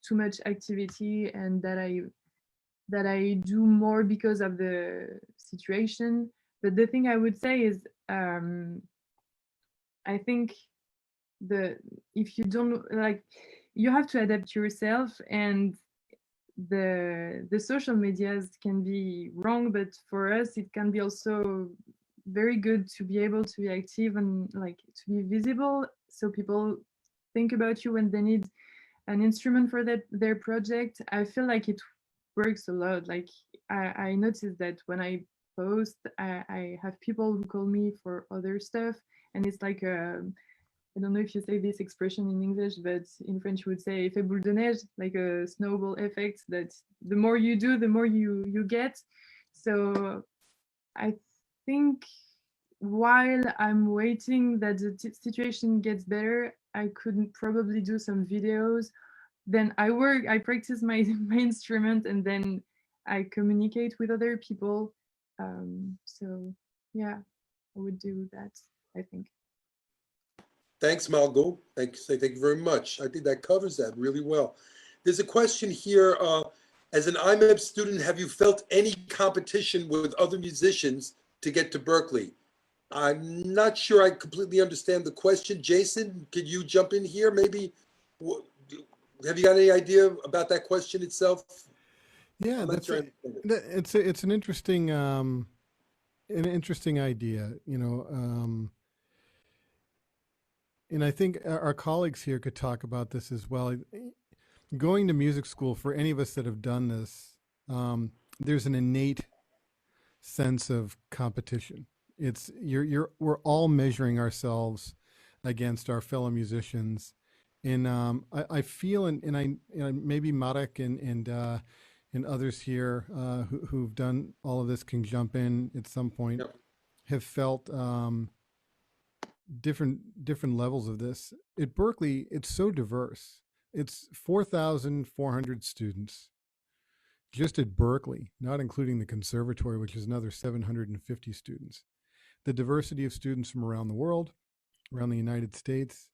too much activity and that I do more because of the situation. But the thing I would say is, I think if you don't like, you have to adapt yourself, and the social medias can be wrong, but for us it can be also very good to be able to be active and like to be visible, so people think about you when they need an instrument for their project. I feel like it works a lot. Like I noticed that when I post, I have people who call me for other stuff, and it's like I don't know if you say this expression in English, but in French you would say effet boule de neige, like a snowball effect, that the more you do, the more you get. So I think while I'm waiting that the situation gets better, I could probably do some videos. Then I practice my instrument, and then I communicate with other people. So yeah, I would do that, I think. Thanks, Margot. Thank you very much. I think that covers that really well. There's a question here. As an IMEP student, have you felt any competition with other musicians to get to Berkeley? I'm not sure I completely understand the question. Jason, could you jump in here? Maybe, have you got any idea about that question itself? Yeah, I'm not sure I understand it. it's an interesting idea, you know. And I think our colleagues here could talk about this as well. Going to music school, for any of us that have done this, there's an innate sense of competition. It's we're all measuring ourselves against our fellow musicians, and I feel, and I maybe Marek and others here who've done all of this can jump in at some point. Yep. Have felt different levels of this. At Berkeley, it's so diverse. It's 4,400 students just at Berkeley, not including the conservatory, which is another 750 students. The diversity of students from around the world, around the United States,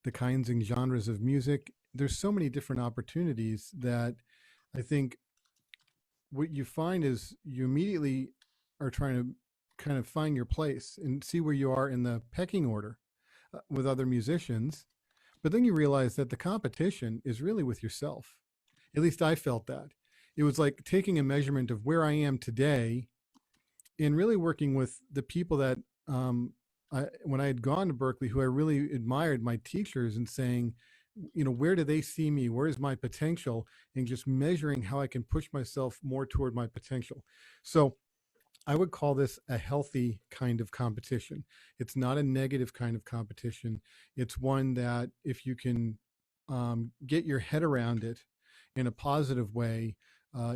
the kinds and genres of music. There's so many different opportunities that I think what you find is you immediately are trying to kind of find your place and see where you are in the pecking order with other musicians. But then you realize that the competition is really with yourself. At least I felt that. It was like taking a measurement of where I am today and really working with the people that when I had gone to Berkeley, who I really admired, my teachers, and saying, you know, where do they see me? Where is my potential? And just measuring how I can push myself more toward my potential. So I would call this a healthy kind of competition. It's not a negative kind of competition. It's one that if you can get your head around it in a positive way,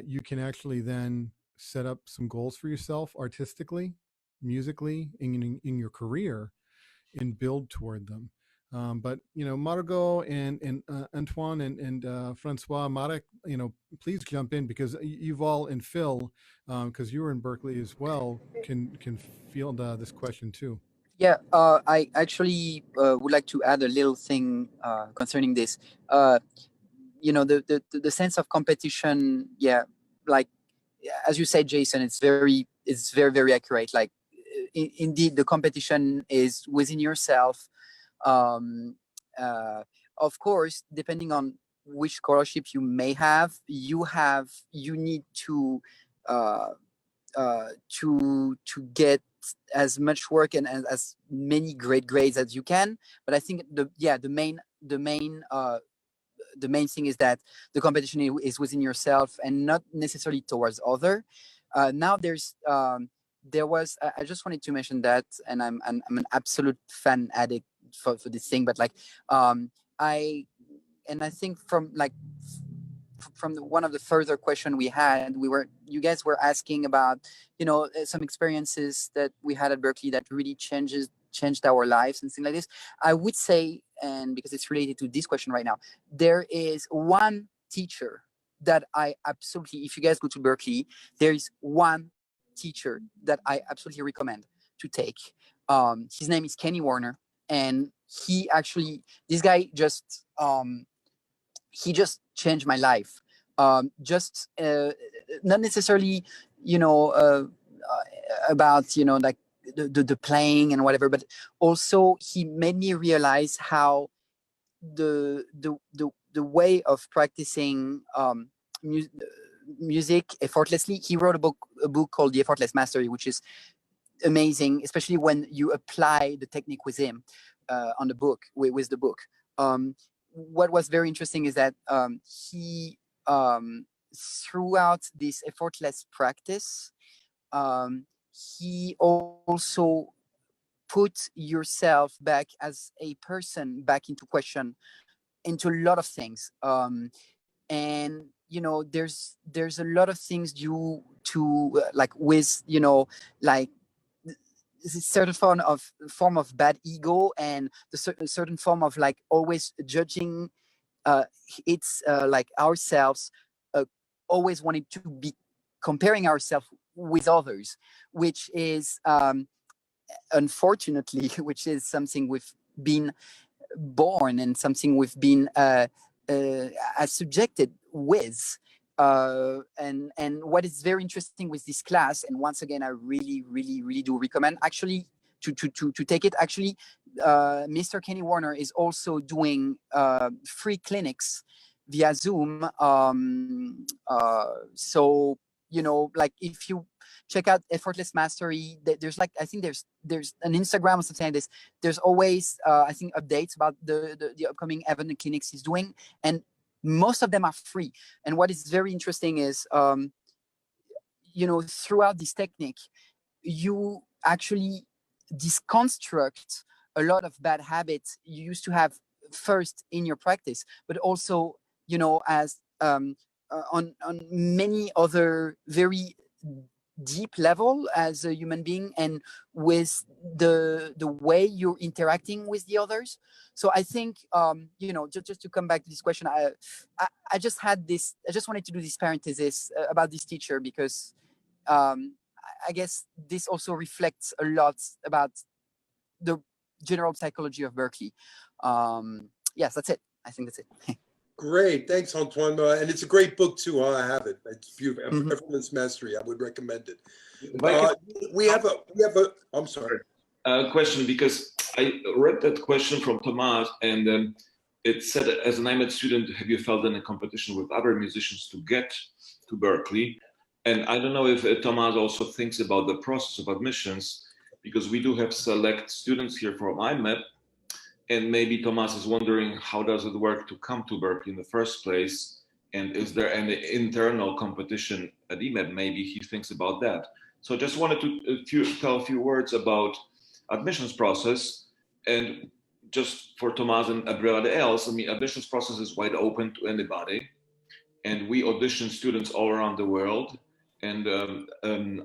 you can actually then set up some goals for yourself artistically, musically, in your career, and build toward them. But you know, Margot and Antoine and Francois, Marek, you know, please jump in, because you've all, and Phil, because you were in Berkeley as well, can field this question too. Yeah, I actually would like to add a little thing concerning this. You know, the sense of competition. Yeah, like as you said, Jason, it's very very accurate. Like indeed, the competition is within yourself. Of course, depending on which scholarship you may have, you need to get as much work and as many great grades as you can. But I think the main thing is that the competition is within yourself and not necessarily towards other. Now there was I just wanted to mention that, and I'm an absolute fan addict for this thing, but like I think from one of the further question we had, you guys were asking about, you know, some experiences that we had at Berkeley that really changed our lives and things like this. I would say, and because it's related to this question right now, there is one teacher that I absolutely, if you guys go to Berkeley, there is one teacher that I absolutely recommend to take. His name is Kenny Warner, and he actually, this guy just, he just changed my life. Just not necessarily, you know, about, you know, like the playing and whatever, but also he made me realize how the way of practicing music effortlessly. He wrote a book called The Effortless Mastery, which is amazing, especially when you apply the technique with him on the book, with the book. What was very interesting is that he, throughout this effortless practice, he also put yourself back as a person back into question, into a lot of things. And you know, there's a lot of things due to like with, you know, like this certain form of bad ego, and the certain form of like always judging it's like ourselves, always wanting to be comparing ourselves with others, which is unfortunately, which is something we've been born and something we've been subjected with. And what is very interesting with this class, and once again, I really do recommend actually to take it. Actually, Mr. Kenny Warner is also doing free clinics via Zoom. So, you know, like if you check out Effortless Mastery, there's like, I think there's an Instagram or something like this. There's always I think updates about the upcoming event and clinics he's doing, and most of them are free. And what is very interesting is you know, throughout this technique, you actually deconstruct a lot of bad habits you used to have first in your practice, but also, you know, as on many other very deep level as a human being, and with the way you're interacting with the others. So I think you know, just to come back to this question, I just had this, I just wanted to do this parenthesis about this teacher, because I guess this also reflects a lot about the general psychology of Berkeley. Yes, that's it. I think that's it. Great, thanks, Antoine. And it's a great book too. Huh? I have it. It's beautiful. Effortless Mastery. I would recommend it. We have a. I'm sorry. Question, because I read that question from Thomas, and it said, as an IMEP student, have you felt in a competition with other musicians to get to Berkeley? And I don't know if Thomas also thinks about the process of admissions, because we do have select students here from IMEP, and maybe Thomas is wondering, how does it work to come to Berkeley in the first place? And is there any internal competition at IMEP? Maybe he thinks about that. So I just wanted to tell a few words about admissions process. And just for Thomas and everybody else, I mean, admissions process is wide open to anybody. And we audition students all around the world. And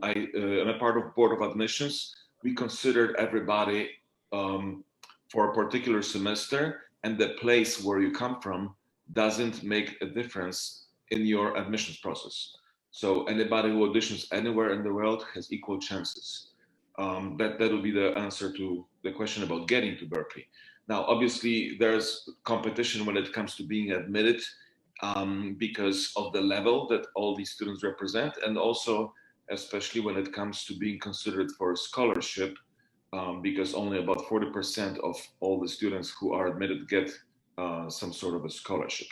I am a part of board of admissions. We considered everybody for a particular semester, and the place where you come from doesn't make a difference in your admissions process. So anybody who auditions anywhere in the world has equal chances. That would be the answer to the question about getting to Berkeley. Now, obviously, there's competition when it comes to being admitted because of the level that all these students represent, and also especially when it comes to being considered for a scholarship, because only about 40% of all the students who are admitted get some sort of a scholarship.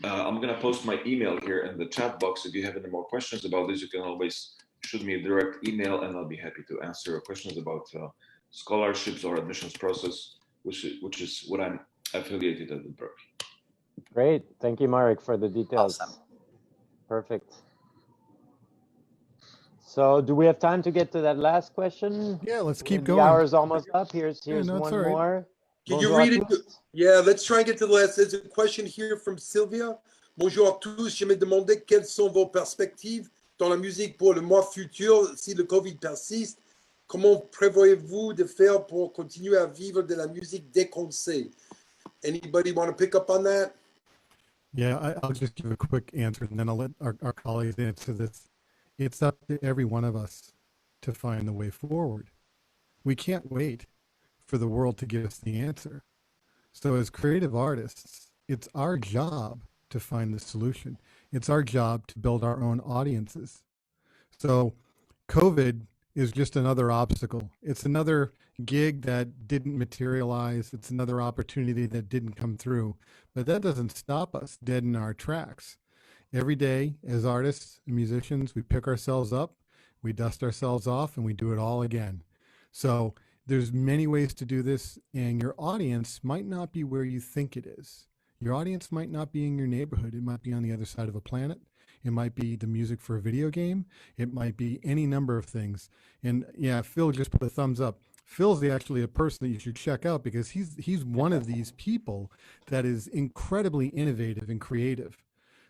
I'm going to post my email here in the chat box. If you have any more questions about this, you can always shoot me a direct email, and I'll be happy to answer your questions about scholarships or admissions process, which is what I'm affiliated at Berkeley. Great. Thank you, Marek, for the details. Awesome. Perfect. So do we have time to get to that last question? Yeah, let's keep The going. hour's almost up. Here's no, it's one all right. more. Can you Bonjour read à it? tous. Yeah, let's try and get to the last. There's a question here from Sylvia. Bonjour à tous. Je me demandais quelles sont vos perspectives dans la musique pour le mois futur si le Covid persiste. Comment prévoyez-vous de faire pour continuer à vivre de la musique dès qu'on sait? Anybody want to pick up on that? Yeah, I'll just give a quick answer and then I'll let our colleagues answer this. It's up to every one of us to find the way forward. We can't wait for the world to give us the answer. So as creative artists, it's our job to find the solution. It's our job to build our own audiences. So COVID is just another obstacle. It's another gig that didn't materialize. It's another opportunity that didn't come through. But that doesn't stop us dead in our tracks. Every day, as artists and musicians, we pick ourselves up, we dust ourselves off, and we do it all again. So there's many ways to do this, and your audience might not be where you think it is. Your audience might not be in your neighborhood. It might be on the other side of a planet. It might be the music for a video game. It might be any number of things. And yeah, Phil just put a thumbs up. Phil's actually a person that you should check out because he's one of these people that is incredibly innovative and creative.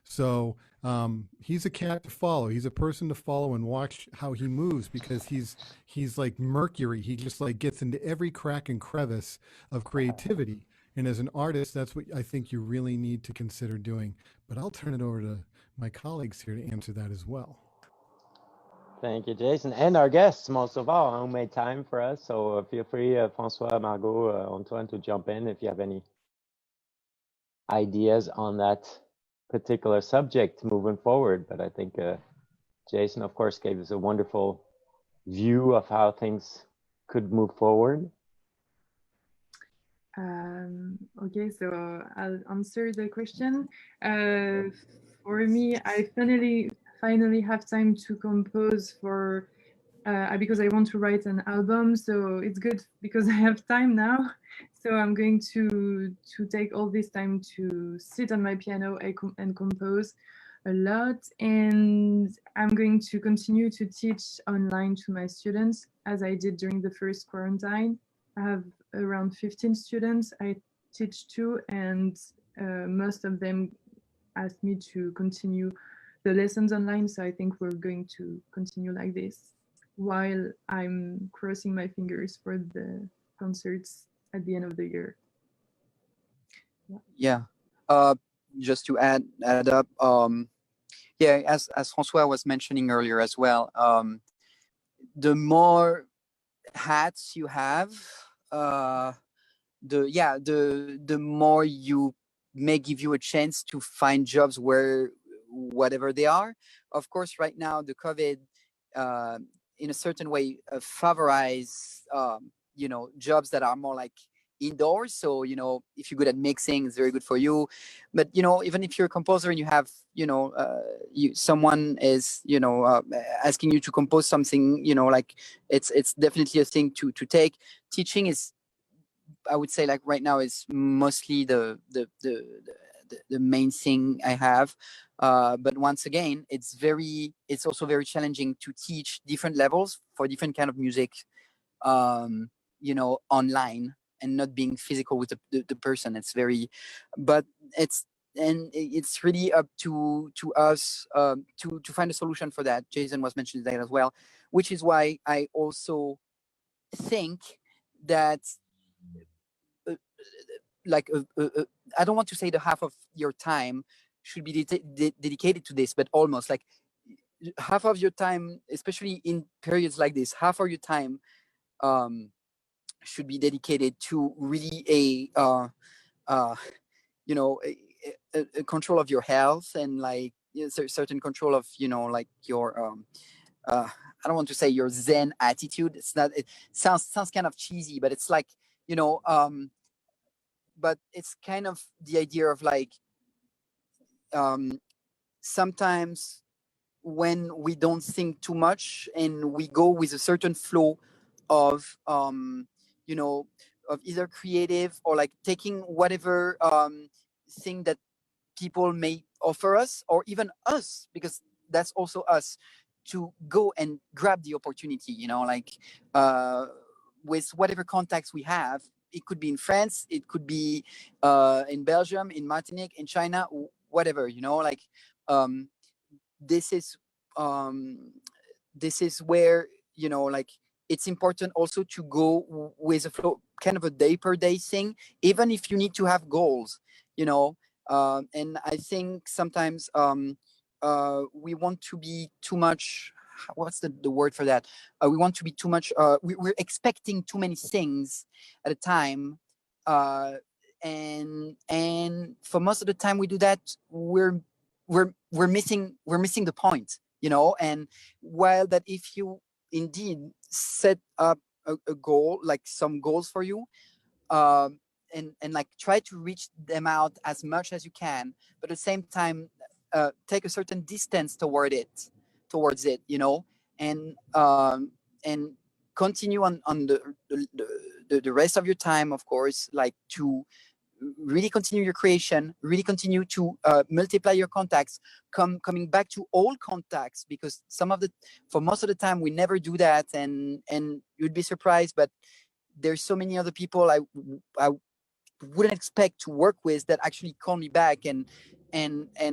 So he's a cat to follow. He's a person to follow and watch how he moves because he's like Mercury. He just like gets into every crack and crevice of creativity. And as an artist, that's what I think you really need to consider doing. But I'll turn it over to my colleagues here to answer that as well. Thank you, Jason, and our guests, most of all, who made time for us. So feel free, Francois, Margot, Antoine, to jump in if you have any ideas on that particular subject moving forward. But I think Jason, of course, gave us a wonderful view of how things could move forward. Okay, so I'll answer the question. For me, I finally have time to compose for because I want to write an album. So it's good because I have time now. So I'm going to take all this time to sit on my piano and compose a lot. And I'm going to continue to teach online to my students as I did during the first quarantine. I have around 15 students I teach to, and most of them asked me to continue the lessons online. So I think we're going to continue like this while I'm crossing my fingers for the concerts at the end of the year. Yeah. Just to add up, yeah, as Francois was mentioning earlier as well, the more hats you have, the more you may give you a chance to find jobs whatever they are. Of course, right now the COVID, in a certain way, favorize jobs that are more like indoors. So if you're good at mixing, it's very good for you. But even if you're a composer and you have someone is asking you to compose something, like it's definitely a thing to take. Teaching is, I would say, like right now, is mostly the main thing I have. But once again, it's also very challenging to teach different levels for different kind of music, online and not being physical with the person. It's really up to us to find a solution for that. Jason was mentioning that as well, which is why I also think that I don't want to say the half of your time should be dedicated to this, but almost like half of your time, especially in periods like this, half of your time should be dedicated to really a control of your health and like certain control of like your I don't want to say your Zen attitude. It's not. It sounds kind of cheesy, but it's like but it's kind of the idea of like sometimes when we don't think too much and we go with a certain flow of of either creative or like taking whatever thing that people may offer us, or even us, because that's also us, to go and grab the opportunity, like with whatever contacts we have. It could be in France, it could be in Belgium, in Martinique, in China, whatever, like this is where like it's important also to go with a flow, kind of a day per day thing, even if you need to have goals. And I think sometimes we want to be too much. What's the word for that? We want to be too much. We're expecting too many things at a time, and for most of the time we do that, we're missing the point, you know. And while that, if you indeed set up a goal, like some goals for you, and like try to reach them out as much as you can, but at the same time take a certain distance towards it, you know, and continue on the rest of your time, of course, like to really continue your creation, really continue to multiply your contacts, coming back to old contacts, because for most of the time we never do that, and you'd be surprised, but there's so many other people I wouldn't expect to work with that actually call me back, and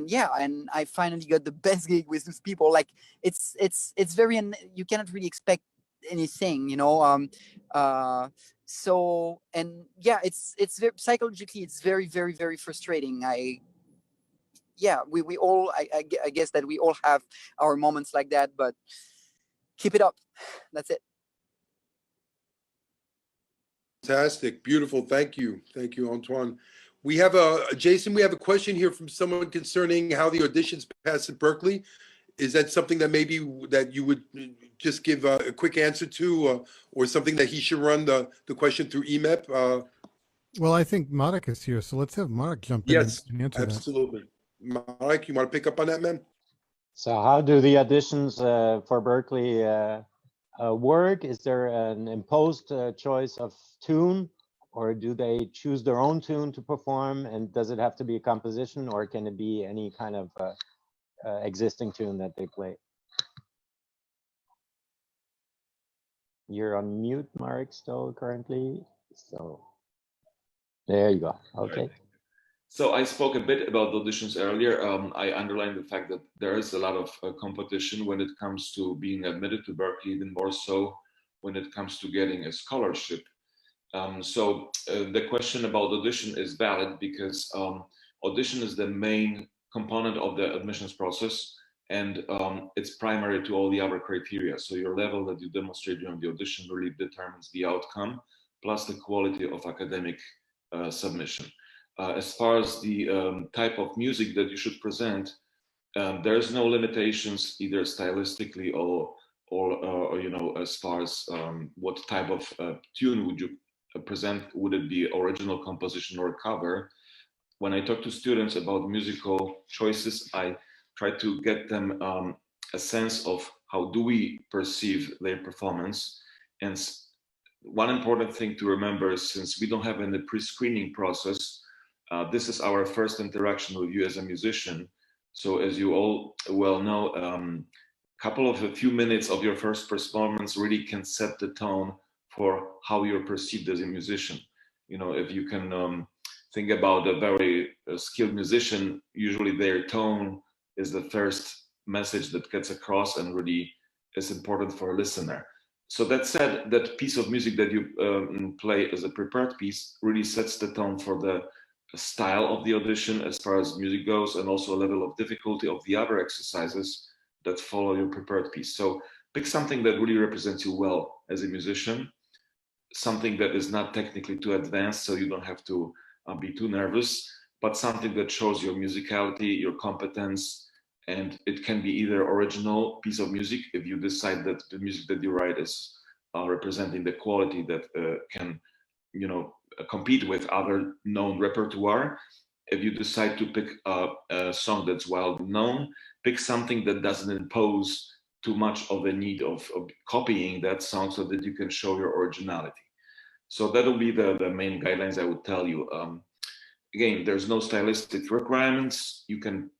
yeah, and I finally got the best gig with those people. Like it's very, you cannot really expect anything, you know. So, and yeah, it's very psychologically, it's very, very, very frustrating. We all, I guess that we all have our moments like that, but keep it up. That's it. Fantastic, beautiful. Thank you, Antoine. We have Jason. We have a question here from someone concerning how the auditions pass at Berkeley. Is that something that maybe that you would just give a quick answer to, or something that he should run the question through IMEP? Well, I think Marek is here, so let's have Marek jump in Yes, and answer absolutely. Marek, you want to pick up on that, man? So how do the auditions for Berkeley work? Is there an imposed choice of tune, or do they choose their own tune to perform? And does it have to be a composition, or can it be any kind of existing tune that they play? You're on mute, Marek, still currently. So there you go. Okay. Right. So I spoke a bit about the auditions earlier. I underlined the fact that there is a lot of competition when it comes to being admitted to Berkeley, even more so when it comes to getting a scholarship. So the question about audition is valid because audition is the main component of the admissions process, and it's primary to all the other criteria. So your level that you demonstrate during the audition really determines the outcome, plus the quality of academic submission. As far as the type of music that you should present, there's no limitations either stylistically or you know, as far as what type of tune would you present. Would it be original composition or a cover? When I talk to students about musical choices, I try to get them a sense of how do we perceive their performance. And one important thing to remember is, since we don't have any pre-screening process, this is our first interaction with you as a musician. So as you all well know, a few minutes of your first performance really can set the tone for how you're perceived as a musician. You know, if you can think about a very skilled musician, usually their tone is the first message that gets across and really is important for a listener. So that said, that piece of music that you play as a prepared piece really sets the tone for the style of the audition as far as music goes, and also a level of difficulty of the other exercises that follow your prepared piece. So pick something that really represents you well as a musician, something that is not technically too advanced, so you don't have to be too nervous, but something that shows your musicality, your competence. And it can be either original piece of music, if you decide that the music that you write is representing the quality that can, you know, compete with other known repertoire. If you decide to pick a song that's well known, pick something that doesn't impose too much of a need of copying that song, so that you can show your originality. So that'll be the main guidelines I would tell you. Again, there's no stylistic requirements. You can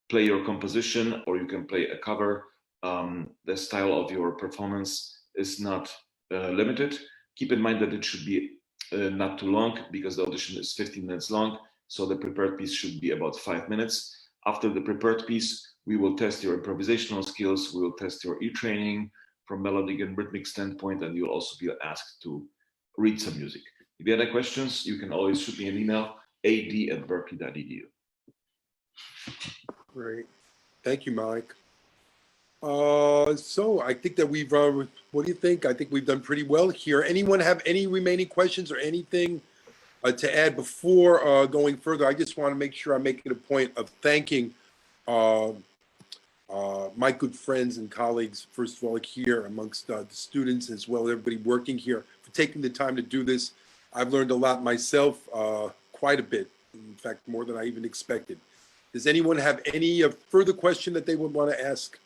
play your composition or you can play a cover. The style of your performance is not limited. Keep in mind that it should be not too long, because the audition is 15 minutes long. So the prepared piece should be about 5 minutes. After the prepared piece, we will test your improvisational skills. We will test your e-training from melodic and rhythmic standpoint, and you'll also be asked to read some music. If you have any questions, you can always shoot me an email, ad@berkeley.edu. Great. Thank you, Mike. So I think that we've, what do you think? I think we've done pretty well here. Anyone have any remaining questions or anything to add before going further? I just want to make sure I'm making a point of thanking my good friends and colleagues, first of all, here amongst the students as well as everybody working here for taking the time to do this. I've learned a lot myself, quite a bit, in fact, more than I even expected. Does anyone have any further question that they would want to ask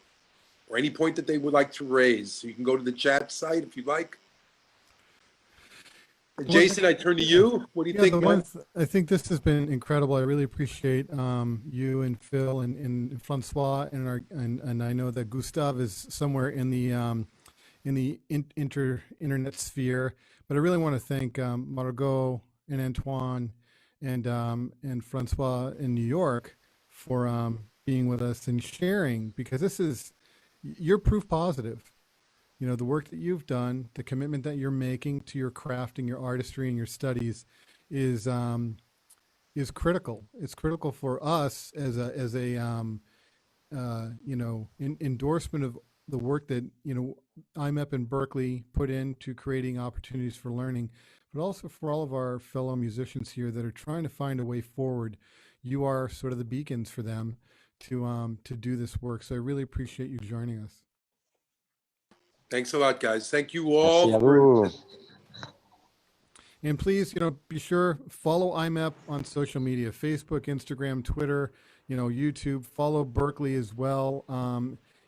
or any point that they would like to raise? So you can go to the chat site if you'd like. And Jason, I turn to you. What do you think, man? I think this has been incredible. I really appreciate you and Phil and Francois and I know that Gustave is somewhere in the internet sphere. But I really want to thank Margot and Antoine and Francois in New York for being with us and sharing, because you're proof positive. You know, the work that you've done, the commitment that you're making to your craft and your artistry and your studies is critical. It's critical for us as a endorsement of the work that, IMEP and Berkeley put into creating opportunities for learning, but also for all of our fellow musicians here that are trying to find a way forward. You are sort of the beacons for them to do this work. So I really appreciate you joining us. Thanks a lot, guys. Thank you all. And please, be sure follow IMEP on social media: Facebook, Instagram, Twitter, YouTube. Follow Berkeley as well.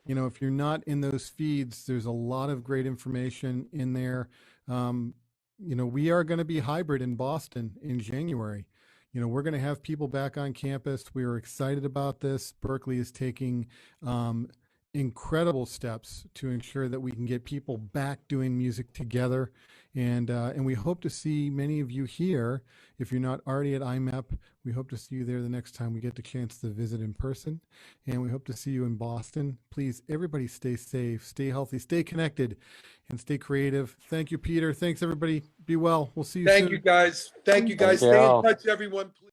If you're not in those feeds, there's a lot of great information in there. We are going to be hybrid in Boston in January. We're going to have people back on campus. We are excited about this. Berkeley is taking incredible steps to ensure that we can get people back doing music together, and we hope to see many of you here. If you're not already at IMEP, we hope to see you there the next time we get the chance to visit in person, and we hope to see you in Boston. Please, everybody, stay safe, stay healthy, stay connected, and stay creative. Thank you, Peter. Thanks, everybody. Be well. We'll see you soon. Thank you, guys. Thank you, guys. Stay in touch, everyone, please.